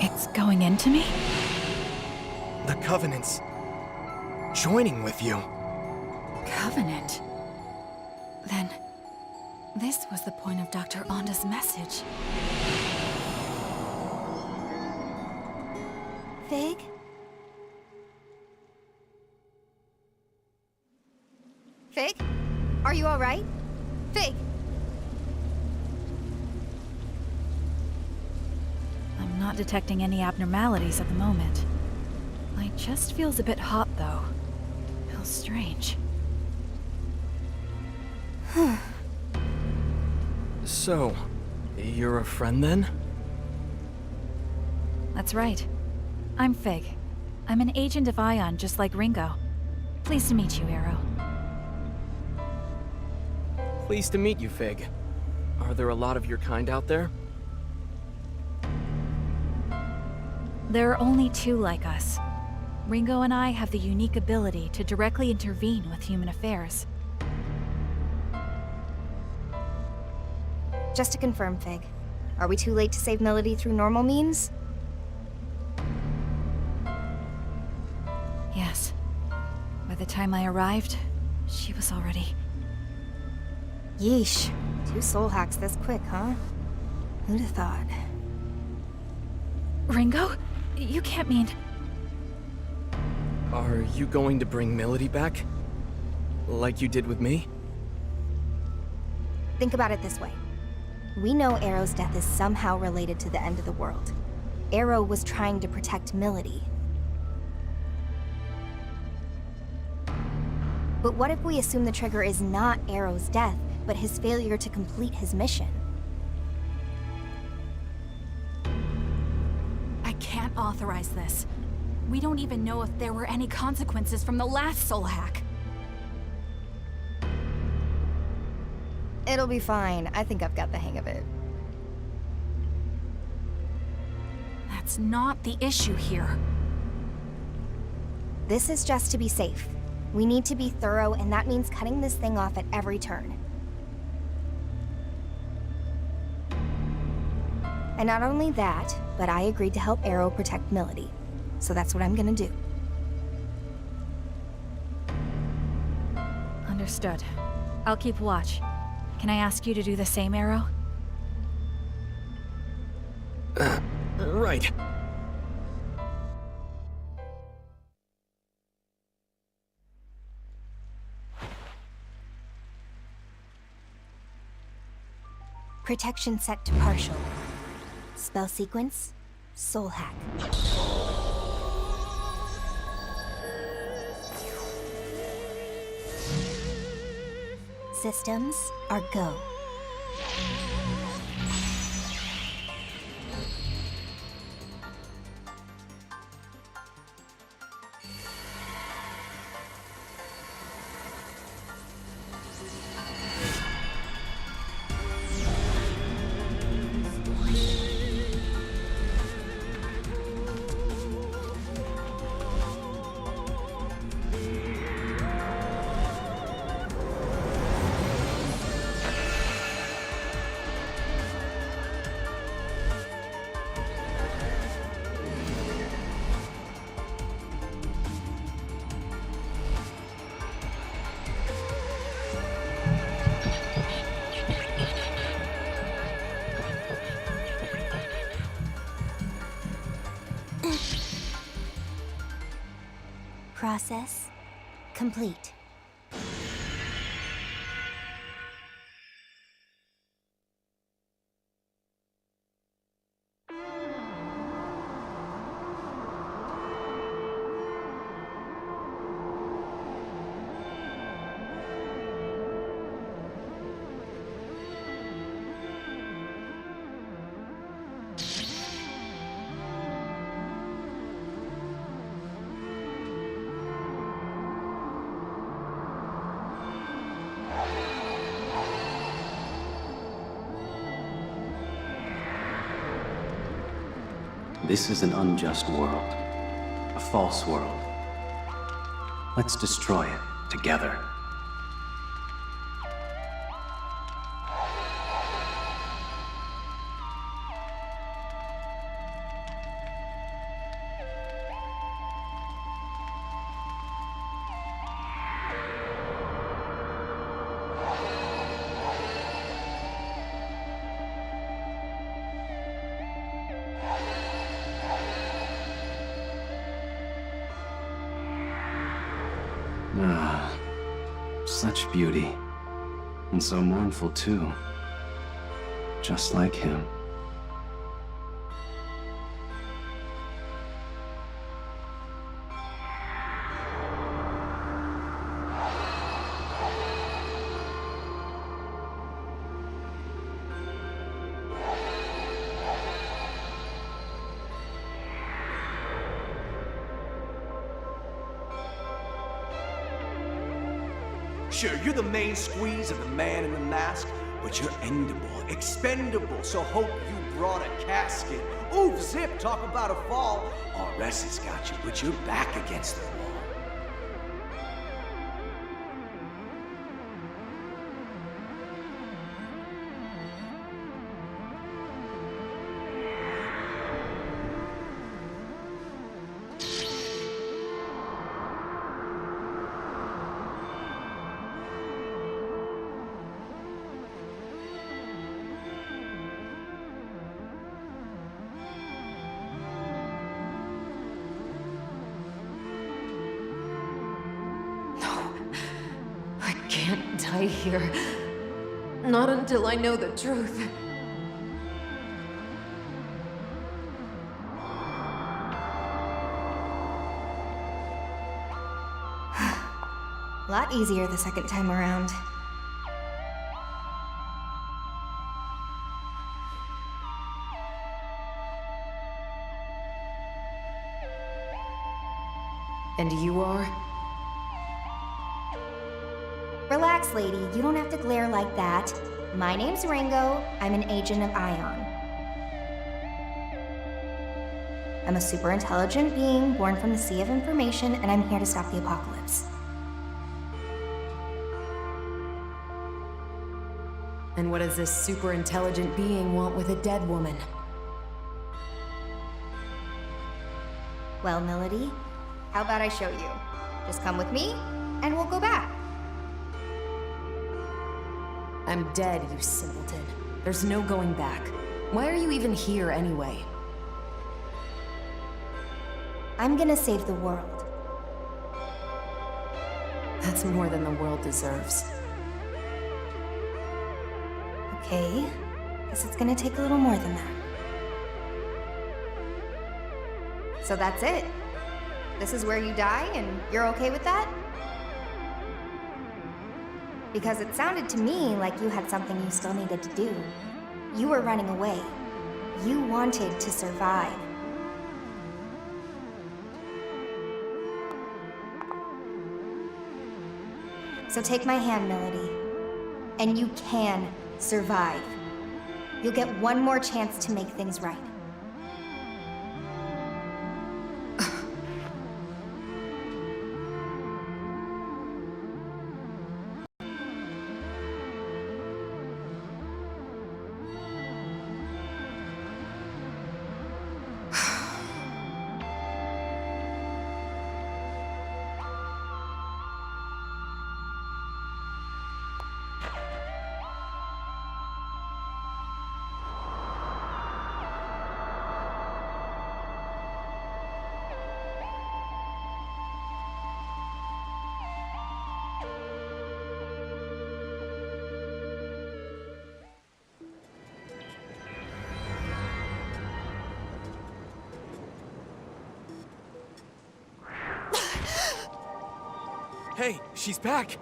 It's going into me? The Covenant's joining with you. Covenant? Then, this was the point of Dr. Onda's message. Fig? Fig? Are you alright? Fig! I'm not detecting any abnormalities at the moment. It just feels a bit hot, though. Feels strange. So, you're a friend then? That's right. I'm Fig. I'm an agent of Ion, just like Ringo. Pleased to meet you, Arrow. Pleased to meet you, Fig. Are there a lot of your kind out there? There are only two like us. Ringo and I have the unique ability to directly intervene with human affairs. Just to confirm, Fig, are we too late to save Melody through normal means? Yes. By the time I arrived, she was already... Yeesh. 2 soul hacks this quick, huh? Who'd have thought? Ringo? You can't mean... Are you going to bring Melody back? Like you did with me? Think about it this way. We know Arrow's death is somehow related to the end of the world. Arrow was trying to protect Melody. But what if we assume the trigger is not Arrow's death, but his failure to complete his mission? I can't authorize this. We don't even know if there were any consequences from the last soul hack. It'll be fine. I think I've got the hang of it. That's not the issue here. This is just to be safe. We need to be thorough, and that means cutting this thing off at every turn. And not only that, but I agreed to help Arrow protect Melody. So that's what I'm gonna do. Understood. I'll keep watch. Can I ask you to do the same, Arrow? Right. Protection set to partial. Spell sequence, soul hack. Systems are go. Process complete. This is an unjust world. A false world. Let's destroy it together. Ah, such beauty. And so mournful, too. Just like him. Sure, you're the main squeeze of the man in the mask, but you're endable, expendable, so hope you brought a casket. Oof, zip, talk about a fall. RS has got you, but you're back against the wall. I can't die here. Not until I know the truth. A lot easier the second time around. And you are? Relax, lady. You don't have to glare like that. My name's Ringo. I'm an agent of Ion. I'm a super intelligent being born from the Sea of Information, and I'm here to stop the apocalypse. And what does this super intelligent being want with a dead woman? Well, Melody, how about I show you? Just come with me, and we'll go back. I'm dead, you simpleton. There's no going back. Why are you even here anyway? I'm gonna save the world. That's more than the world deserves. Okay, guess it's gonna take a little more than that. So that's it. This is where you die, and you're okay with that? Because it sounded to me like you had something you still needed to do. You were running away. You wanted to survive. So take my hand, Melody. And you can survive. You'll get one more chance to make things right. Hey, she's back!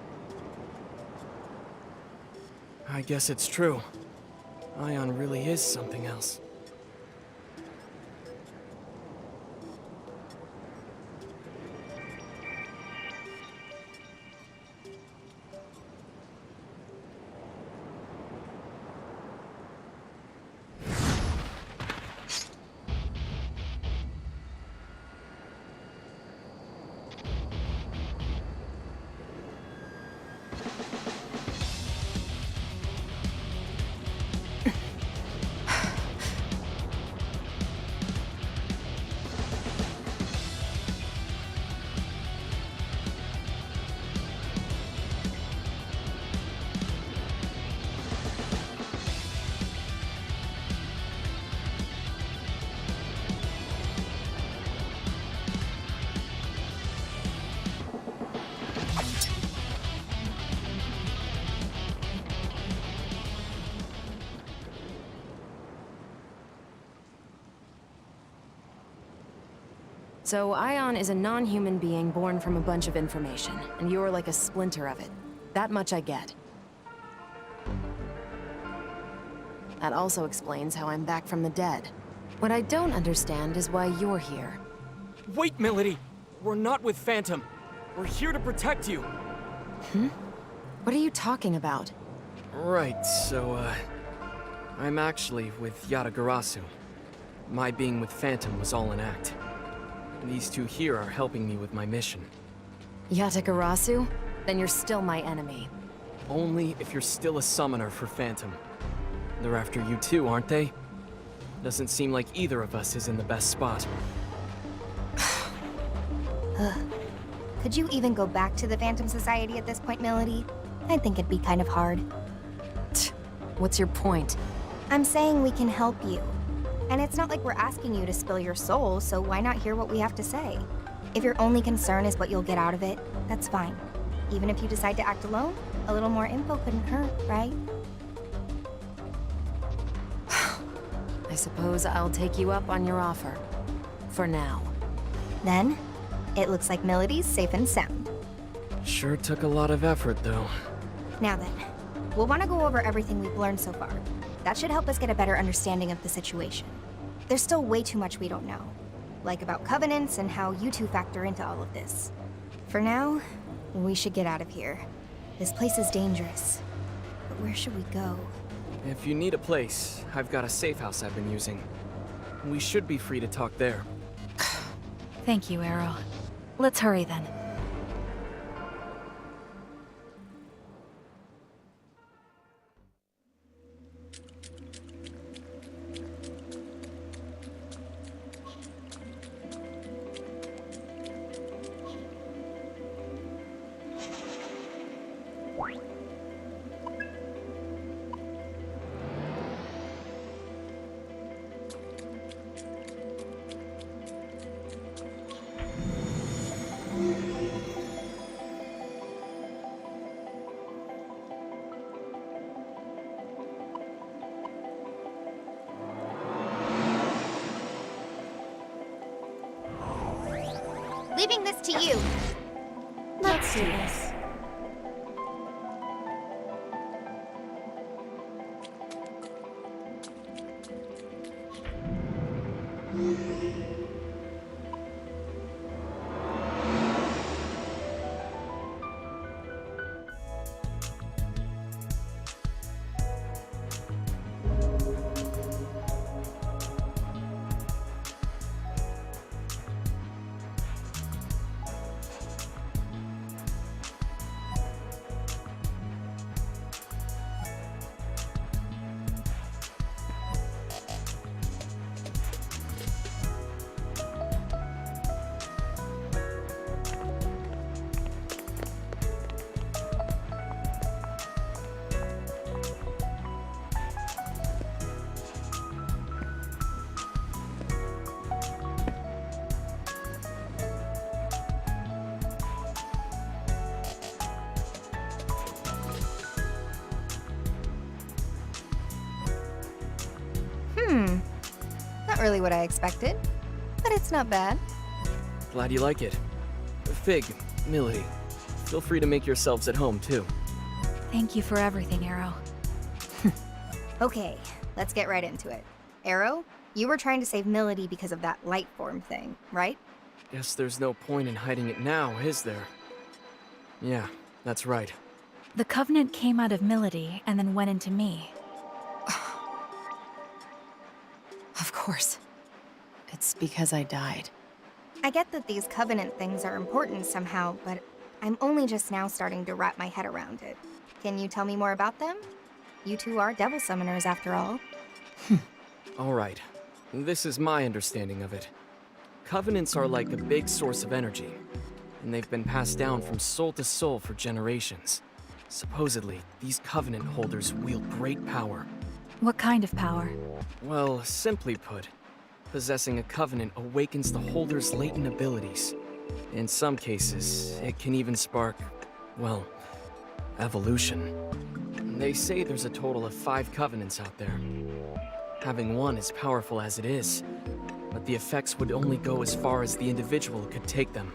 I guess it's true. Ion really is something else. So Ion is a non-human being born from a bunch of information, and you're like a splinter of it. That much I get. That also explains how I'm back from the dead. What I don't understand is why you're here. Wait, Milady! We're not with Phantom. We're here to protect you. What are you talking about? Right, so, I'm actually with Yatagarasu. My being with Phantom was all an act. These two here are helping me with my mission. Yatagarasu? Then you're still my enemy. Only if you're still a summoner for Phantom. They're after you too, aren't they? Doesn't seem like either of us is in the best spot. Could you even go back to the Phantom Society at this point, Milady? I think it'd be kind of hard. What's your point? I'm saying we can help you. And it's not like we're asking you to spill your soul, so why not hear what we have to say? If your only concern is what you'll get out of it, that's fine. Even if you decide to act alone, a little more info couldn't hurt, right? I suppose I'll take you up on your offer. For now. Then, it looks like Milady's safe and sound. Sure took a lot of effort, though. Now then, we'll want to go over everything we've learned so far. That should help us get a better understanding of the situation. There's still way too much we don't know. Like about covenants and how you two factor into all of this. For now, we should get out of here. This place is dangerous. But where should we go? If you need a place, I've got a safe house I've been using. We should be free to talk there. Thank you, Arrow. Let's hurry then. Leaving this to you. Let's do this. Not really what I expected, but it's not bad. Glad you like it. Fig, Milady, feel free to make yourselves at home, too. Thank you for everything, Arrow. Okay, let's get right into it. Arrow, you were trying to save Milady because of that light form thing, right? Guess there's no point in hiding it now, is there? Yeah, that's right. The Covenant came out of Milady and then went into me. Of course. It's because I died. I get that these Covenant things are important somehow, but I'm only just now starting to wrap my head around it. Can you tell me more about them? You two are Devil Summoners, after all. All right. This is my understanding of it. Covenants are like a big source of energy, and they've been passed down from soul to soul for generations. Supposedly, these Covenant holders wield great power. What kind of power? Well, simply put, possessing a Covenant awakens the holder's latent abilities. In some cases, it can even spark, well, evolution. They say there's a total of 5 Covenants out there. Having one as powerful as it is, but the effects would only go as far as the individual could take them.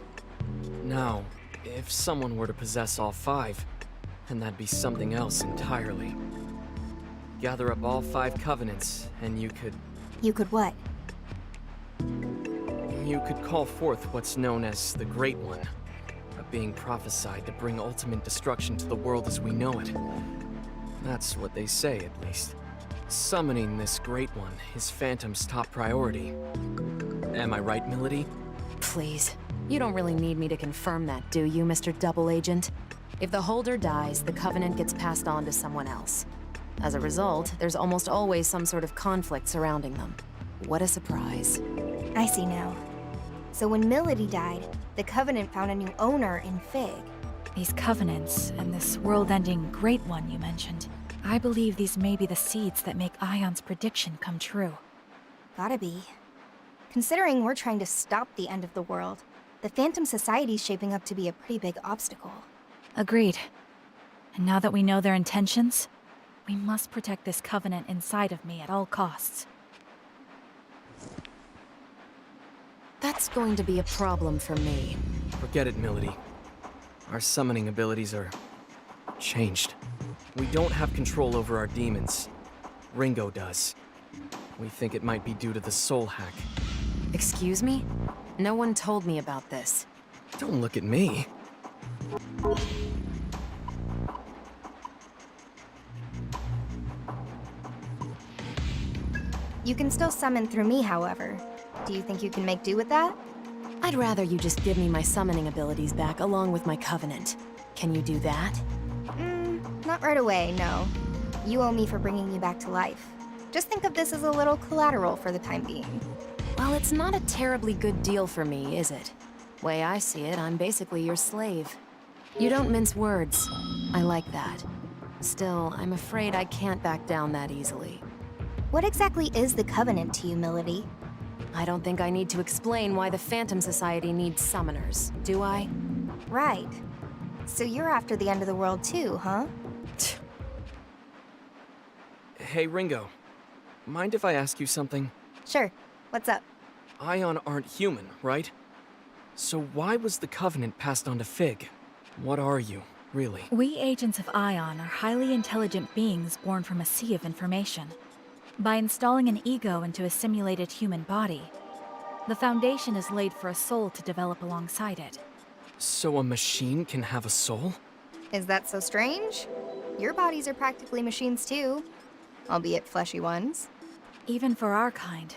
Now, if someone were to possess all 5, then that'd be something else entirely. Gather up all 5 covenants, and you could... You could what? You could call forth what's known as the Great One, a being prophesied to bring ultimate destruction to the world as we know it. That's what they say, at least. Summoning this Great One is Phantom's top priority. Am I right, Milady? Please. You don't really need me to confirm that, do you, Mr. Double Agent? If the Holder dies, the Covenant gets passed on to someone else. As a result, there's almost always some sort of conflict surrounding them. What a surprise. I see now. So when Milady died, the Covenant found a new owner in Fig. These covenants and this world-ending Great One you mentioned, I believe these may be the seeds that make Ion's prediction come true. Gotta be. Considering we're trying to stop the end of the world, the Phantom Society's shaping up to be a pretty big obstacle. Agreed. And now that we know their intentions, we must protect this covenant inside of me at all costs. That's going to be a problem for me. Forget it, Milady. Our summoning abilities are... changed. We don't have control over our demons. Ringo does. We think it might be due to the soul hack. Excuse me? No one told me about this. Don't look at me. You can still summon through me, however. Do you think you can make do with that? I'd rather you just give me my summoning abilities back along with my covenant. Can you do that? Not right away, no. You owe me for bringing you back to life. Just think of this as a little collateral for the time being. Well, it's not a terribly good deal for me, is it? Way I see it, I'm basically your slave. You don't mince words. I like that. Still, I'm afraid I can't back down that easily. What exactly is the Covenant to you, Milady? I don't think I need to explain why the Phantom Society needs summoners, do I? Right. So you're after the end of the world too, huh? Hey, Ringo. Mind if I ask you something? Sure. What's up? Ion aren't human, right? So why was the Covenant passed on to Fig? What are you, really? We agents of Ion are highly intelligent beings born from a sea of information. By installing an ego into a simulated human body, the foundation is laid for a soul to develop alongside it. So a machine can have a soul? Is that so strange? Your bodies are practically machines too, albeit fleshy ones. Even for our kind,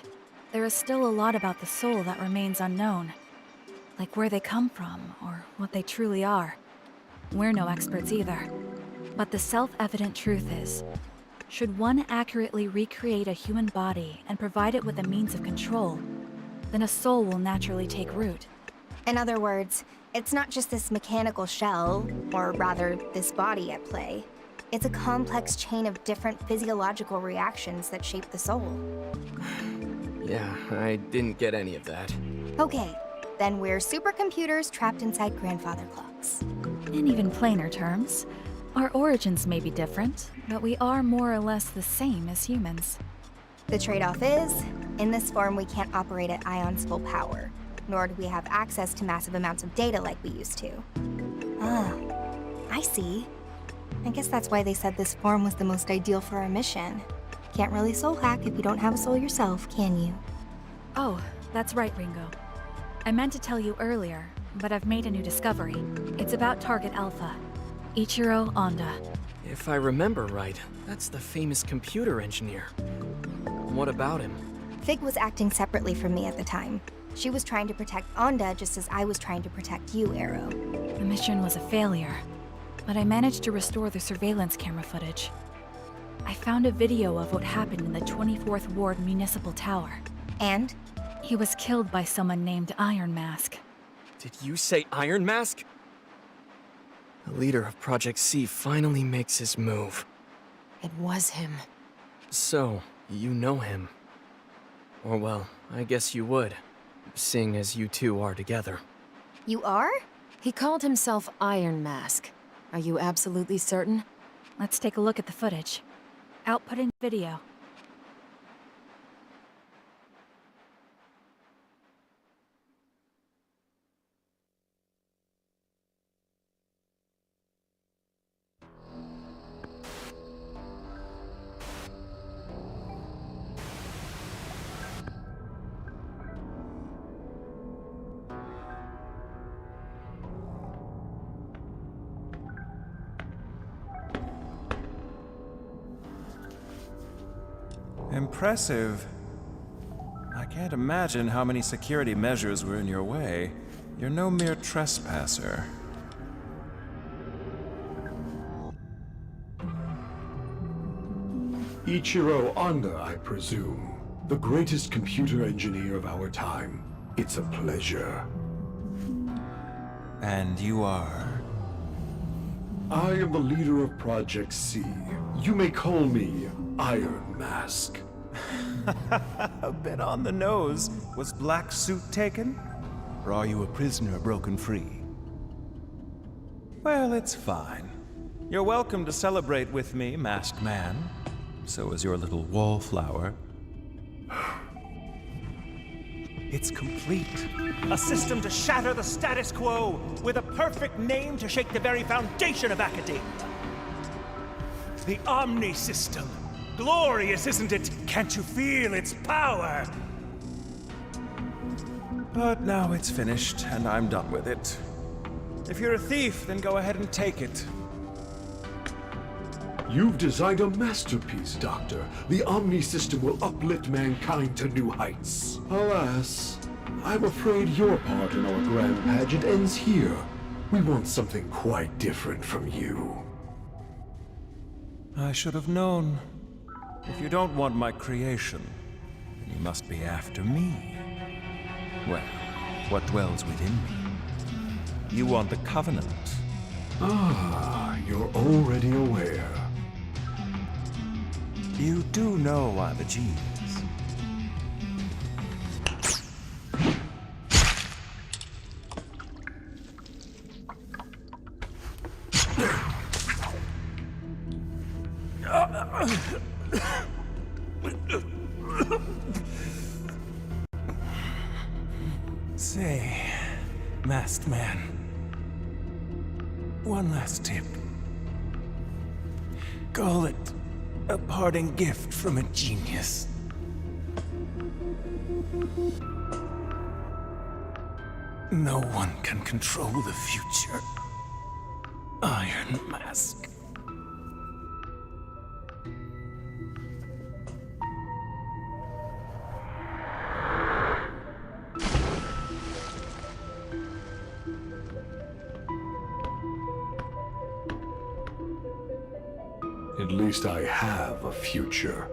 there is still a lot about the soul that remains unknown. Like where they come from, or what they truly are. We're no experts either. But the self-evident truth is, should one accurately recreate a human body and provide it with a means of control, then a soul will naturally take root. In other words, it's not just this mechanical shell, or rather, this body at play. It's a complex chain of different physiological reactions that shape the soul. Yeah, I didn't get any of that. Okay, then we're supercomputers trapped inside grandfather clocks. In even plainer terms, our origins may be different, but we are more or less the same as humans. The trade-off is, in this form we can't operate at Ion's full power, nor do we have access to massive amounts of data like we used to. Ah, I see. I guess that's why they said this form was the most ideal for our mission. Can't really soul hack if you don't have a soul yourself, can you? Oh, that's right, Ringo. I meant to tell you earlier, but I've made a new discovery. It's about Target Alpha. Ichiro Honda. If I remember right, that's the famous computer engineer. What about him? Fig was acting separately from me at the time. She was trying to protect Onda just as I was trying to protect you, Arrow. The mission was a failure, but I managed to restore the surveillance camera footage. I found a video of what happened in the 24th Ward Municipal Tower. And? He was killed by someone named Iron Mask. Did you say Iron Mask? The leader of Project C finally makes his move. It was him. So, you know him. Or well, I guess you would, seeing as you two are together. You are? He called himself Iron Mask. Are you absolutely certain? Let's take a look at the footage. Outputting video. Impressive. I can't imagine how many security measures were in your way. You're no mere trespasser. Ichiro Honda, I presume. The greatest computer engineer of our time. It's a pleasure. And you are? I am the leader of Project C. You may call me Iron Mask. A bit on the nose. Was Black Suit taken? Or are you a prisoner broken free? Well, it's fine. You're welcome to celebrate with me, Masked Man. So is your little wallflower. It's complete. A system to shatter the status quo, with a perfect name to shake the very foundation of academia. The Omni System. Glorious, isn't it? Can't you feel its power? But now it's finished, and I'm done with it. If you're a thief, then go ahead and take it. You've designed a masterpiece, Doctor. The Omni System will uplift mankind to new heights. Alas, I'm afraid your part in our grand pageant ends here. We want something quite different from you. I should have known. If you don't want my creation, then you must be after me. Well, what dwells within me? You want the Covenant. Ah, you're already aware. You do know I'm a genius. Say, Masked Man, one last tip. Call it a parting gift from a genius. No one can control the future. Iron Mask. At least I have a future.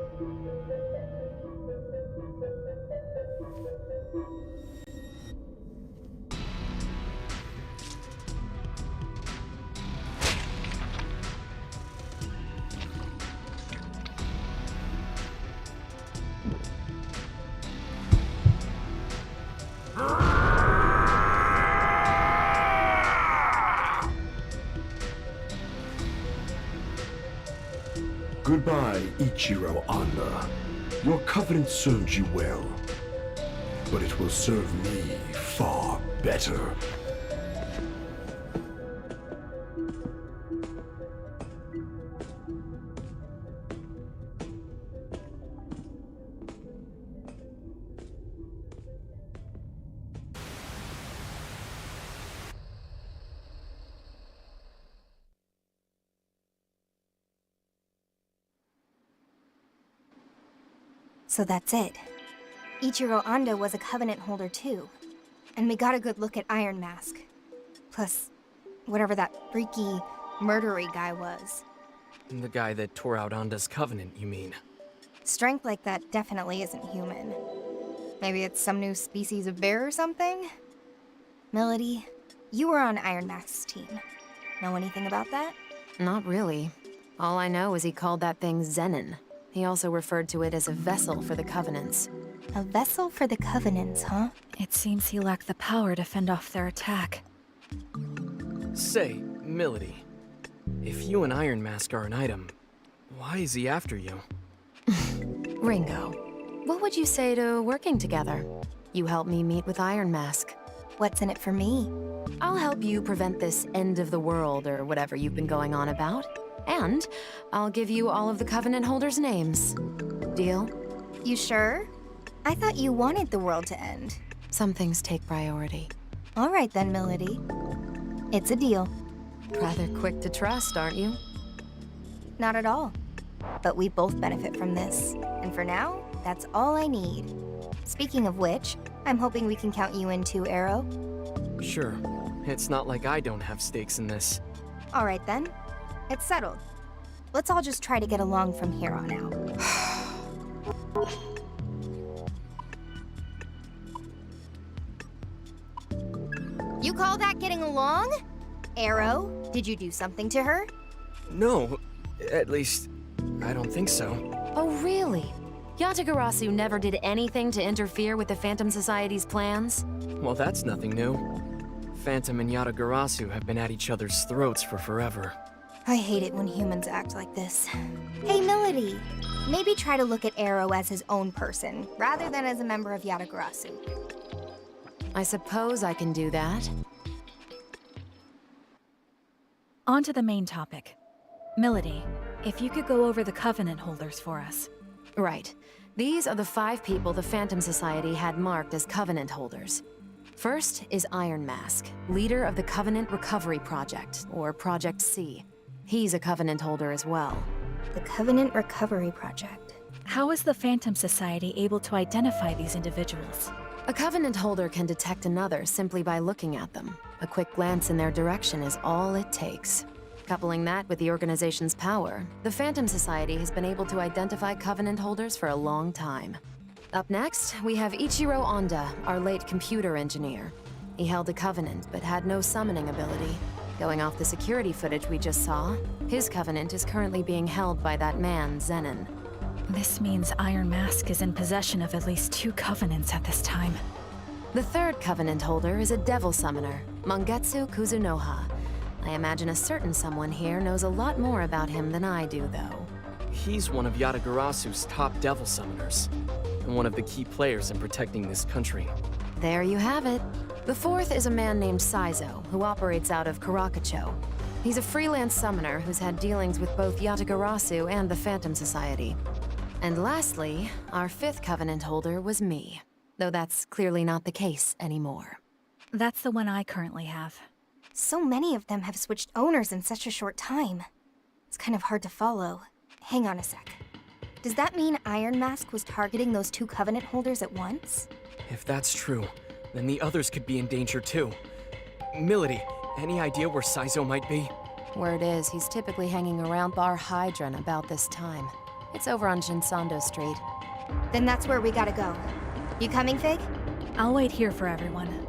Goodbye, Ichiro Honda. Your Covenant served you well, but it will serve me far better. So that's it. Ichiro Honda was a Covenant holder too. And we got a good look at Iron Mask. Plus, whatever that freaky, murdery guy was. The guy that tore out Onda's Covenant, you mean? Strength like that definitely isn't human. Maybe it's some new species of bear or something? Melody, you were on Iron Mask's team. Know anything about that? Not really. All I know is he called that thing Zenon. He also referred to it as a vessel for the Covenants. A vessel for the Covenants, huh? It seems he lacked the power to fend off their attack. Say, Melody, if you and Iron Mask are an item, why is he after you? Ringo, what would you say to working together? You help me meet with Iron Mask. What's in it for me? I'll help you prevent this end of the world or whatever you've been going on about. And I'll give you all of the Covenant holders' names. Deal? You sure? I thought you wanted the world to end. Some things take priority. All right then, Melody. It's a deal. Rather quick to trust, aren't you? Not at all. But we both benefit from this. And for now, that's all I need. Speaking of which, I'm hoping we can count you in too, Arrow. Sure. It's not like I don't have stakes in this. All right then. It's settled. Let's all just try to get along from here on out. You call that getting along? Arrow, did you do something to her? No, at least, I don't think so. Oh, really? Yatagarasu never did anything to interfere with the Phantom Society's plans? Well, that's nothing new. Phantom and Yatagarasu have been at each other's throats for forever. I hate it when humans act like this. Hey, Milady. Maybe try to look at Arrow as his own person, rather than as a member of Yatagarasu. I suppose I can do that. On to the main topic. Milady, if you could go over the Covenant holders for us. Right. These are the 5 people the Phantom Society had marked as Covenant holders. First is Iron Mask, leader of the Covenant Recovery Project, or Project C. He's a Covenant holder as well. The Covenant Recovery Project. How is the Phantom Society able to identify these individuals? A Covenant holder can detect another simply by looking at them. A quick glance in their direction is all it takes. Coupling that with the organization's power, the Phantom Society has been able to identify Covenant holders for a long time. Up next, we have Ichiro Honda, our late computer engineer. He held a Covenant, but had no summoning ability. Going off the security footage we just saw, his Covenant is currently being held by that man, Zenon. This means Iron Mask is in possession of at least 2 Covenants at this time. The third Covenant holder is a Devil Summoner, Mangetsu Kuzunoha. I imagine a certain someone here knows a lot more about him than I do, though. He's one of Yatagarasu's top Devil Summoners, and one of the key players in protecting this country. There you have it. The fourth is a man named Saizo, who operates out of Karakacho. He's a freelance summoner who's had dealings with both Yatagarasu and the Phantom Society. And lastly, our 5th Covenant holder was me, though that's clearly not the case anymore. That's the one I currently have. So many of them have switched owners in such a short time. It's kind of hard to follow. Hang on a sec. Does that mean Iron Mask was targeting those 2 Covenant holders at once? If that's true, then the others could be in danger too. Milady, any idea where Saizo might be? Word is, he's typically hanging around Bar Hydron about this time. It's over on Shinsando Street. Then that's where we gotta go. You coming, Fig? I'll wait here for everyone.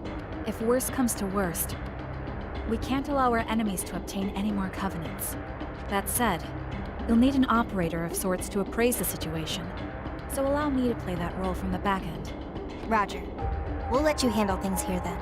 If worst comes to worst, we can't allow our enemies to obtain any more Covenants. That said, you'll need an operator of sorts to appraise the situation. So allow me to play that role from the back end. Roger. We'll let you handle things here then.